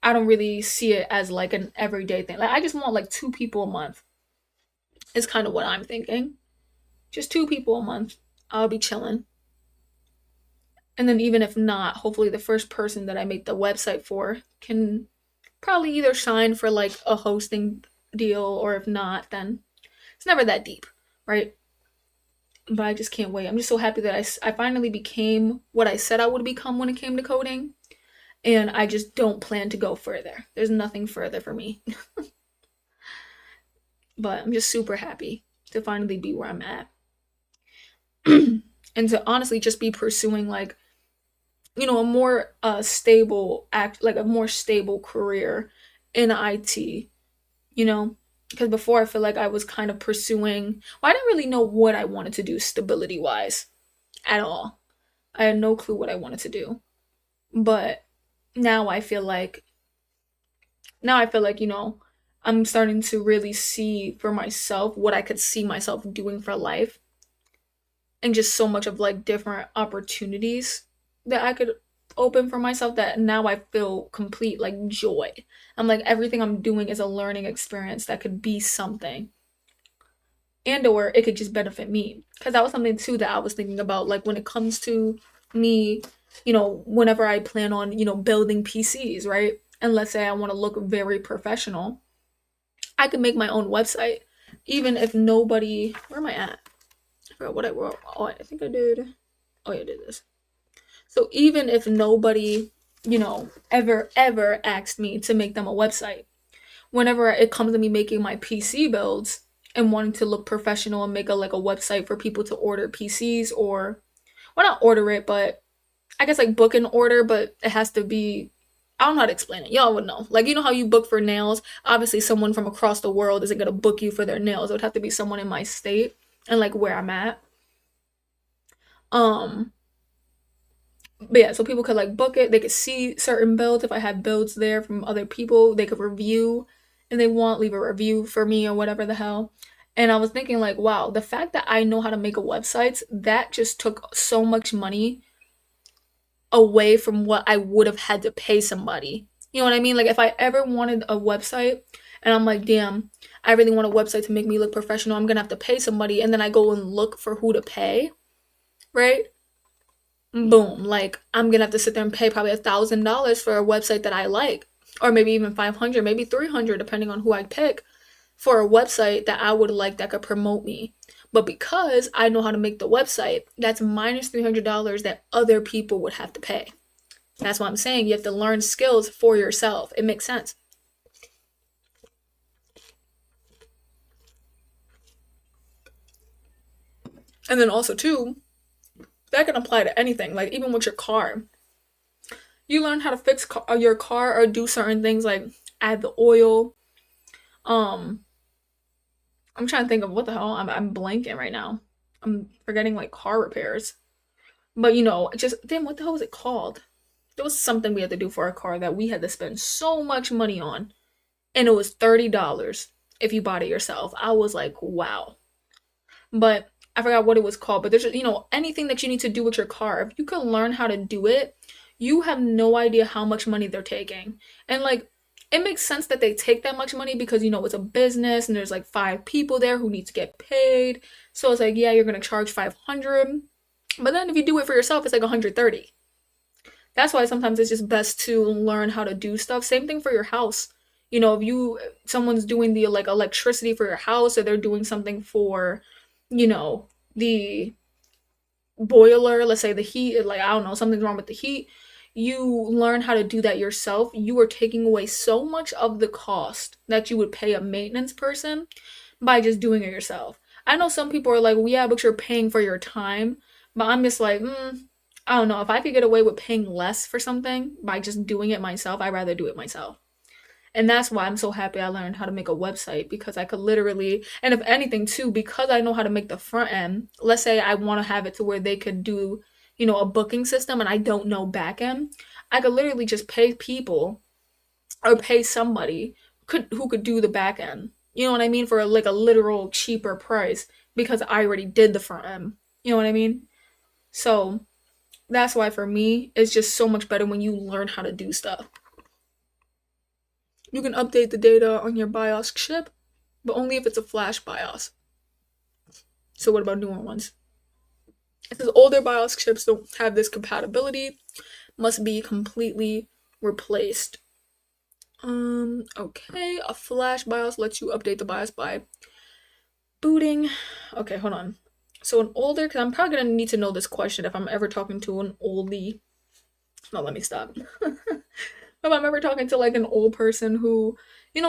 I don't really see it as like an everyday thing. Like I just want like 2 people a month. Is kind of what I'm thinking. Just 2 people a month. I'll be chilling. And then even if not, hopefully the first person that I make the website for can probably either sign for like a hosting deal, or if not, then it's never that deep, right? But I just can't wait. I'm just so happy that I finally became what I said I would become when it came to coding. And I just don't plan to go further. There's nothing further for me. But I'm just super happy to finally be where I'm at. And to honestly just be pursuing like, a more stable like a more stable career in IT, because before I feel like I was kind of pursuing, well, I didn't really know what I wanted to do stability wise at all. I had no clue what I wanted to do. But now I feel like I'm starting to really see for myself what I could see myself doing for life, and just so much of like different opportunities that I could open for myself, that now I feel complete like joy. I'm like, everything I'm doing is a learning experience that could be something, and or it could just benefit me, because that was something too that I was thinking about, like when it comes to me, whenever I plan on, building PCs, right? And let's say I want to look very professional, I could make my own website, even if nobody, where am I at? I forgot what I wrote. Oh, I think I did. Oh yeah, I did this. So even if nobody, ever asked me to make them a website, whenever it comes to me making my PC builds and wanting to look professional and make a website for people to order PCs, or, well, not order it, but I guess like book an order, but it has to be, I don't know how to explain it. Y'all would know. Like, how you book for nails? Obviously, someone from across the world isn't gonna book you for their nails. It would have to be someone in my state and like where I'm at. Um, but yeah, so people could like book it. They could see certain builds. If I have builds there from other people, they could review, and they want leave a review for me or whatever the hell. And I was thinking like, wow, the fact that I know how to make a website, that just took so much money away from what I would have had to pay somebody. You know what I mean? Like if I ever wanted a website and I'm like, damn, I really want a website to make me look professional, I'm gonna have to pay somebody, and then I go and look for who to pay, right? Boom, like I'm gonna have to sit there and pay probably $1,000 for a website that I like, or maybe even 500, maybe 300, depending on who I pick, for a website that I would like that could promote me. But because I know how to make the website, that's minus $300 that other people would have to pay. That's what I'm saying. You have to learn skills for yourself. It makes sense. And then also too, that can apply to anything. Like even with your car, you learn how to fix your car or do certain things like add the oil. Um, I'm trying to think of what the hell. I'm blanking right now. I'm forgetting like car repairs. But just damn, what the hell was it called? There was something we had to do for our car that we had to spend so much money on, and it was $30 if you bought it yourself. I was like, wow. But I forgot what it was called. But there's just, anything that you need to do with your car, if you can learn how to do it, you have no idea how much money they're taking. And like, it makes sense that they take that much money because it's a business and there's like 5 people there who need to get paid. So it's like, yeah, you're gonna charge 500. But then if you do it for yourself, it's like 130. That's why sometimes it's just best to learn how to do stuff. Same thing for your house. If someone's doing the like electricity for your house, or they're doing something for, the boiler, let's say the heat, like I don't know, something's wrong with the heat, you learn how to do that yourself, you are taking away so much of the cost that you would pay a maintenance person by just doing it yourself. I know some people are like, well, yeah, but you're paying for your time. But I'm just like, I don't know. If I could get away with paying less for something by just doing it myself, I'd rather do it myself. And that's why I'm so happy I learned how to make a website, because I could literally, and if anything too, because I know how to make the front end, let's say I want to have it to where they could do, a booking system and I don't know back end, I could literally just pay people or pay somebody who could do the back end. You know what I mean? For like a literal cheaper price, because I already did the front end. You know what I mean? So that's why for me, it's just so much better when you learn how to do stuff. You can update the data on your BIOS chip, but only if it's a flash BIOS. So what about newer ones? It says older BIOS chips don't have this compatibility, must be completely replaced. Okay, a flash BIOS lets you update the BIOS by booting. Okay, hold on. So an older, because I'm probably gonna need to know this question if I'm ever talking to an oldie. No, let me stop. If I'm ever talking to like an old person who,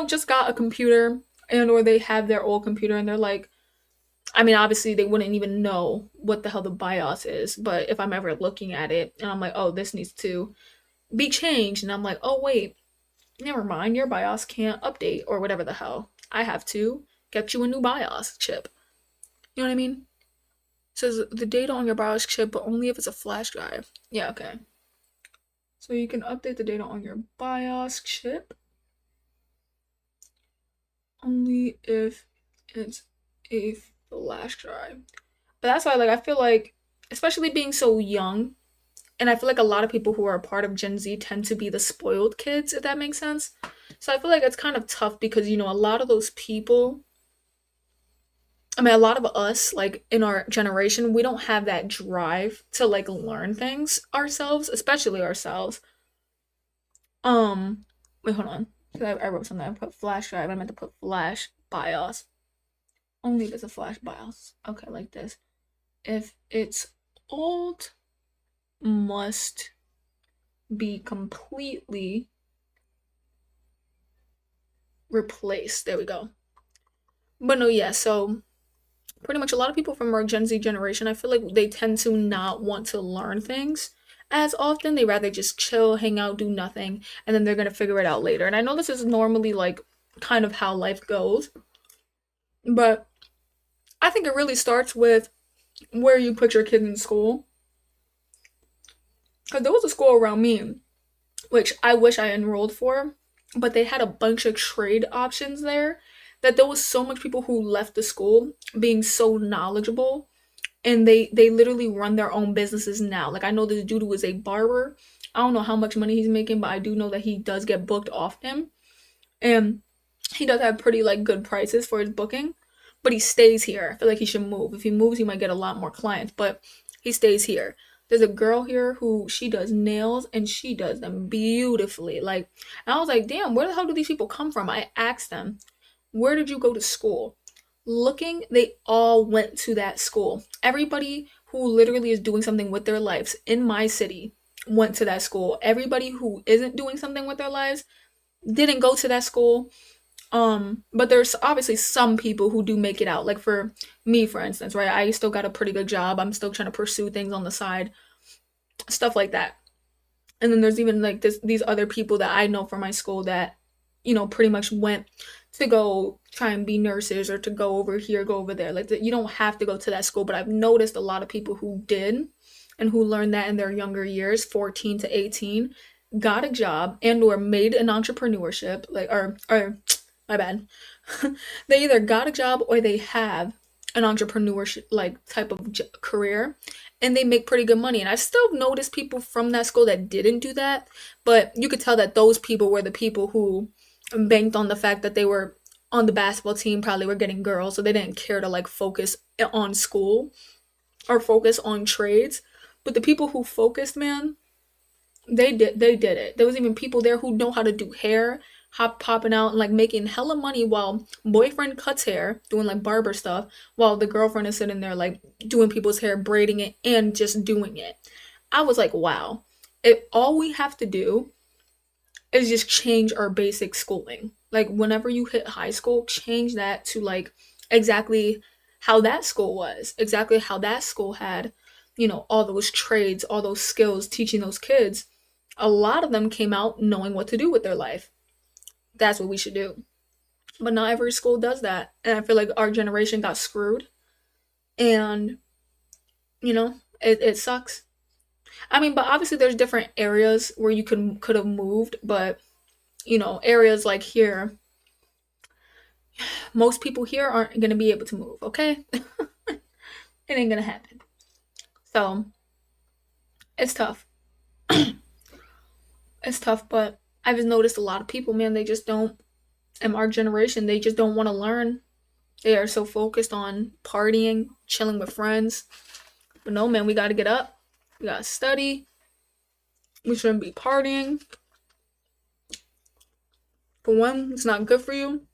just got a computer, and or they have their old computer and they're like, I mean, obviously they wouldn't even know what the hell the BIOS is, but if I'm ever looking at it and I'm like, oh, this needs to be changed, and I'm like, oh wait, never mind, your BIOS can't update or whatever the hell. I have to get you a new BIOS chip. You know what I mean? It says the data on your BIOS chip, but only if it's a flash drive. Yeah, okay. So you can update the data on your BIOS chip only if it's a flash drive. But that's why, like, I feel like, especially being so young, and I feel like a lot of people who are a part of Gen Z tend to be the spoiled kids, if that makes sense. So I feel like it's kind of tough because, a lot of those people, I mean, a lot of us, like in our generation, we don't have that drive to like learn things ourselves, especially ourselves. Wait, hold on. 'Cause I wrote something. I put flash drive. I meant to put flash BIOS. Only if it's a flash BIOS. Okay, like this. If it's old, must be completely replaced. There we go. But no, yeah, so pretty much a lot of people from our Gen Z generation, I feel like they tend to not want to learn things as often. They rather just chill, hang out, do nothing, and then they're gonna figure it out later. And I know this is normally like kind of how life goes, but I think it really starts with where you put your kid in school. Because there was a school around me, which I wish I enrolled for, but they had a bunch of trade options there, that there was so much people who left the school being so knowledgeable, and they literally run their own businesses now. Like I know this dude who is a barber. I don't know how much money he's making, but I do know that he does get booked often, and he does have pretty like good prices for his booking. But he stays here. I feel like he should move. If he moves, he might get a lot more clients, but he stays here. There's a girl here who she does nails and she does them beautifully. Like, and I was like, damn, where the hell do these people come from? I asked them, where did you go to school? Looking, they all went to that school. Everybody who literally is doing something with their lives in my city went to that school. Everybody who isn't doing something with their lives didn't go to that school. But there's obviously some people who do make it out. Like for me, for instance, right? I still got a pretty good job. I'm still trying to pursue things on the side, stuff like that. And then there's even like these other people that I know from my school that, pretty much went to go try and be nurses, or to go over here, go over there. Like you don't have to go to that school, but I've noticed a lot of people who did and who learned that in their younger years, 14 to 18, got a job and or made an entrepreneurship, like or my bad. They either got a job or they have an entrepreneurship like type of career, and they make pretty good money. And I still noticed people from that school that didn't do that, but you could tell that those people were the people who banked on the fact that they were on the basketball team, probably were getting girls, so they didn't care to like focus on school or focus on trades. But the people who focused, man, they did it. There was even people there who know how to do hair, popping out and like making hella money while boyfriend cuts hair, doing like barber stuff, while the girlfriend is sitting there like doing people's hair, braiding it, and just doing it. I was like, wow. If all we have to do is just change our basic schooling. Like whenever you hit high school, change that to like exactly how that school was, exactly how that school had, all those trades, all those skills, teaching those kids. A lot of them came out knowing what to do with their life. that's what we should do. But not every school does that. And I feel like our generation got screwed. And, it sucks. I mean, but obviously there's different areas where you could have moved, but areas like here, most people here aren't gonna be able to move, okay? It ain't gonna happen. So it's tough. It's tough, but I've just noticed a lot of people, man, they just don't, in our generation, they just don't want to learn. They are so focused on partying, chilling with friends. But no, man, we gotta get up. We gotta study. We shouldn't be partying. For one, it's not good for you.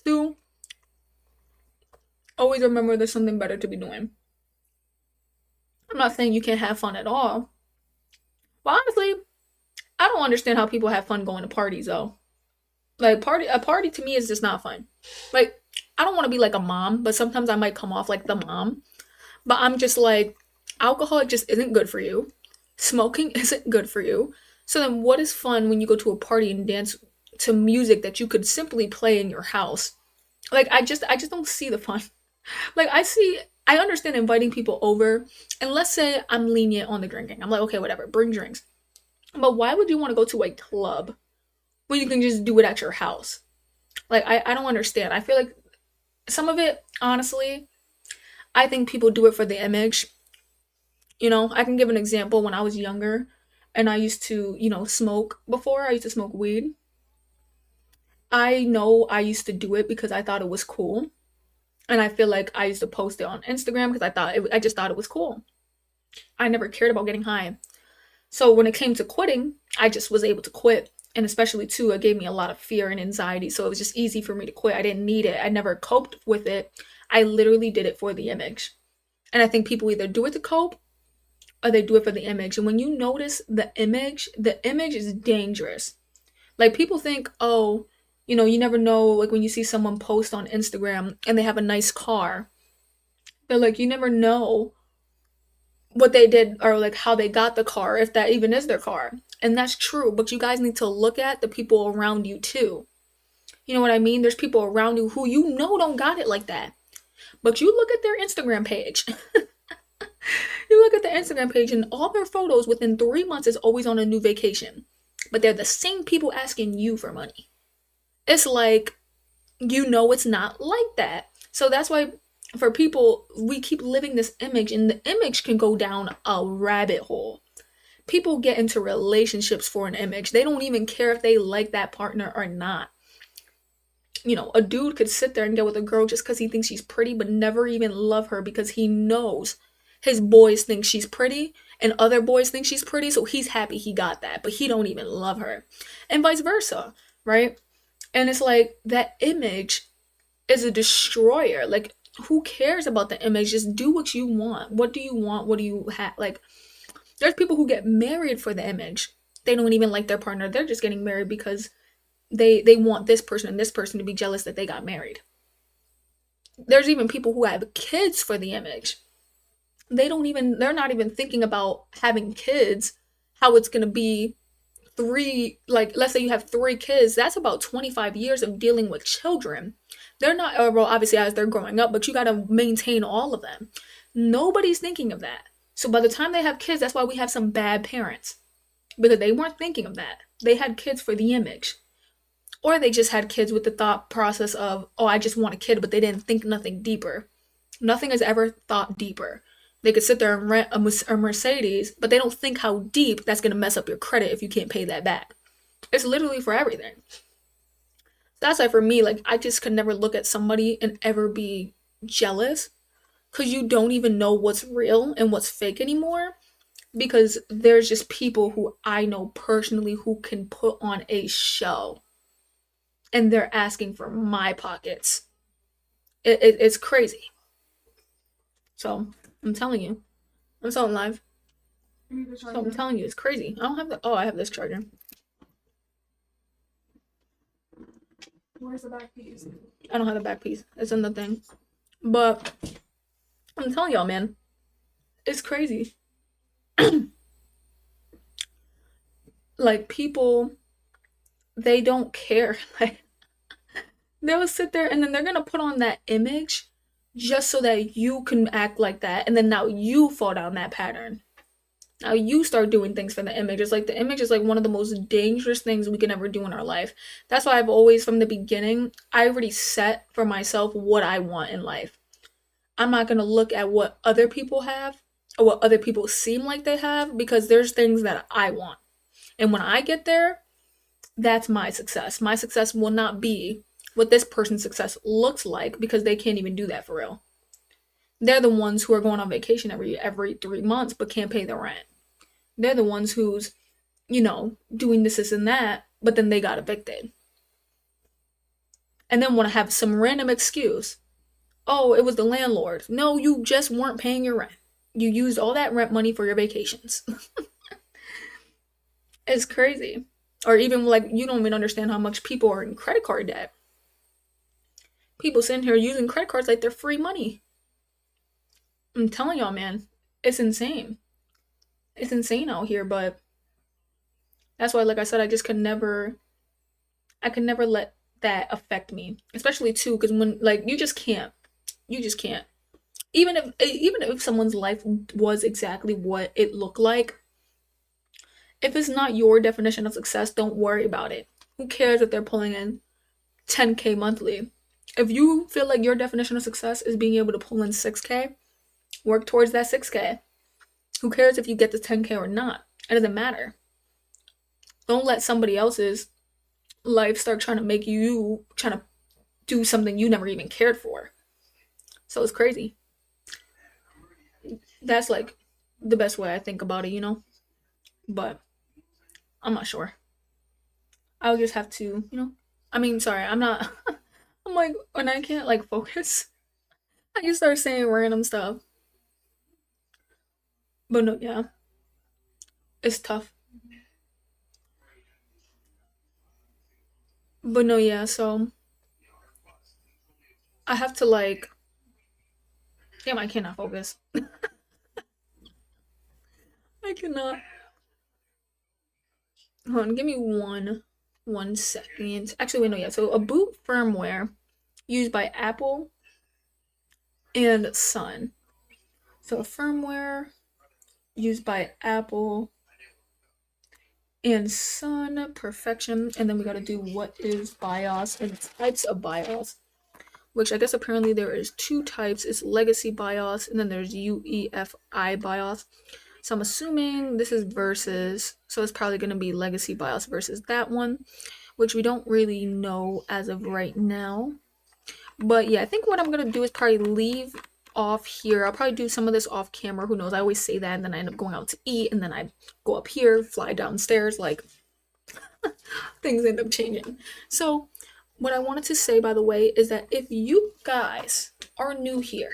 Two, always remember there's something better to be doing. I'm not saying you can't have fun at all. But honestly, I don't understand how people have fun going to parties though. Like a party to me is just not fun. Like I don't want to be like a mom, but sometimes I might come off like the mom. But I'm just like alcohol just isn't good for you. Smoking isn't good for you. So then what is fun when you go to a party and dance to music that you could simply play in your house? Like I just don't see the fun. Like I understand inviting people over, and let's say I'm lenient on the drinking. I'm like, okay, whatever, bring drinks. But why would you want to go to a club when you can just do it at your house? Like I don't understand. I feel like some of it, honestly, I think people do it for the image. I can give an example when I was younger and I used to, smoke before. I used to smoke weed. I know I used to do it because I thought it was cool. And I feel like I used to post it on Instagram because I just thought it was cool. I never cared about getting high. So when it came to quitting, I just was able to quit. And especially too, it gave me a lot of fear and anxiety. So it was just easy for me to quit. I didn't need it. I never coped with it. I literally did it for the image. And I think people either do it to cope or they do it for the image. And when you notice the image is dangerous. Like people think, oh, you never know, like when you see someone post on Instagram and they have a nice car, they're like, you never know what they did or like how they got the car, if that even is their car. And that's true, but you guys need to look at the people around you too. You know what I mean? There's people around you who don't got it like that. But you look at their Instagram page. You look at the Instagram page and all their photos within 3 months is always on a new vacation. But they're the same people asking you for money. It's like, it's not like that. So that's why for people, we keep living this image and the image can go down a rabbit hole. People get into relationships for an image. They don't even care if they like that partner or not. A dude could sit there and get with a girl just because he thinks she's pretty, but never even love her because he knows his boys think she's pretty and other boys think she's pretty, so he's happy he got that, but he don't even love her. And vice versa, right? And it's like that image is a destroyer. Like, who cares about the image? Just do what you want. What do you want? What do you have? Like, there's people who get married for the image. They don't even like their partner. They're just getting married because they want this person and this person to be jealous that they got married. There's even people who have kids for the image. They're not even thinking about having kids, how it's gonna be like let's say you have 3 kids, that's about 25 years of dealing with children. They're not, well, obviously as they're growing up, but you gotta maintain all of them. Nobody's thinking of that. So by the time they have kids, that's why we have some bad parents. Because they weren't thinking of that. They had kids for the image. Or they just had kids with the thought process of, oh, I just want a kid, but they didn't think nothing deeper. Nothing is ever thought deeper. They could sit there and rent a Mercedes, but they don't think how deep that's going to mess up your credit if you can't pay that back. It's literally for everything. That's why for me, like, I just could never look at somebody and ever be jealous because you don't even know what's real and what's fake anymore. Because there's just people who I know personally who can put on a show and they're asking for my pockets. It's crazy. So I'm telling you, I'm so live. So I'm telling you, it's crazy. I don't have the. Oh, I have this charger. Where's the back piece? I don't have the back piece. It's in the thing. But I'm telling y'all, man, it's crazy. Like people They don't care. Like, they'll sit there and then they're gonna put on that image just so that you can act like that, and then now you fall down that pattern. Now you start doing things for the image. It's like the image is like one of the most dangerous things we can ever do in our life. That's why I've always, from the beginning, I already set for myself what I want in life. I'm not gonna look at what other people have or what other people seem like they have, because there's things that I want. And when I get there, that's my success. My success will not be what this person's success looks like, because they can't even do that for real. They're the ones who are going on vacation every 3 months but can't pay the rent. They're the ones who's, doing this and that, but then they got evicted. And then want to have some random excuse. Oh, it was the landlord. No, you just weren't paying your rent. You used all that rent money for your vacations. It's crazy. Or even like, you don't even understand how much people are in credit card debt. People sitting here using credit cards like they're free money. I'm telling y'all, man, it's insane. It's insane out here, but that's why, like I said, I could never let that affect me. Especially too, because when, like, you just can't. Even if someone's life was exactly what it looked like, if it's not your definition of success, don't worry about it. Who cares if they're pulling in 10K monthly? If you feel like your definition of success is being able to pull in 6K, work towards that 6K. Who cares if you get the 10K or not? It doesn't matter. Don't let somebody else's life start trying to do something you never even cared for. So it's crazy. That's like the best way I think about it. But I'm not sure. I'll just have to. I mean, sorry, I'm not. I'm like, when I can't like focus, I just start saying random stuff. But no, yeah, it's tough. But no, yeah, so I have to like, damn, I cannot focus. I cannot. Hold on, give me one second. Actually, wait, no, yeah. So a boot firmware used by Apple and Sun. So a firmware used by Apple and Sun, perfection. And then we gotta do what is BIOS and types of BIOS, which I guess apparently there is two types. It's legacy BIOS and then there's UEFI BIOS. So I'm assuming this is versus, so it's probably going to be legacy BIOS versus that one, which we don't really know as of right now. But yeah, I think what I'm going to do is probably leave off here. I'll probably do some of this off camera. Who knows? I always say that, and then I end up going out to eat, and then I go up here, fly downstairs, like things end up changing. So what I wanted to say, by the way, is that if you guys are new here,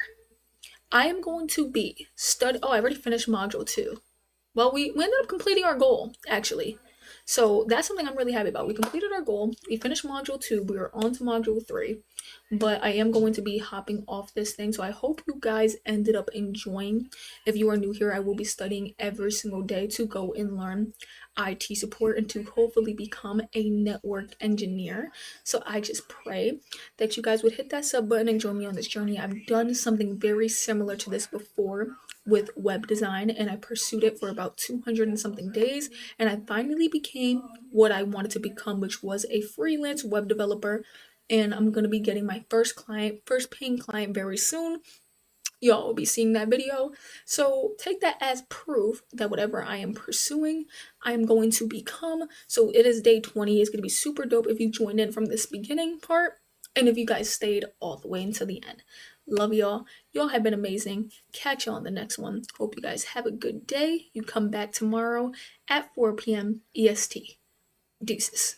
I am going to be I already finished module 2. Well, we ended up completing our goal, actually. So that's something I'm really happy about. We completed our goal. We finished module 2. We are on to module 3. But I am going to be hopping off this thing. So I hope you guys ended up enjoying. If you are new here, I will be studying every single day to go and learn IT support and to hopefully become a network engineer. So I just pray that you guys would hit that sub button and join me on this journey. I've done something very similar to this before with web design, and I pursued it for about 200 and something days, and I finally became what I wanted to become, which was a freelance web developer. And I'm going to be getting my first paying client very soon. Y'all will be seeing that video. So take that as proof that whatever I am pursuing, I am going to become. So it is day 20. It's going to be super dope if you joined in from this beginning part, and if you guys stayed all the way until the end. Love y'all. Y'all have been amazing. Catch y'all on the next one. Hope you guys have a good day. You come back tomorrow at 4 p.m. EST. Deuces.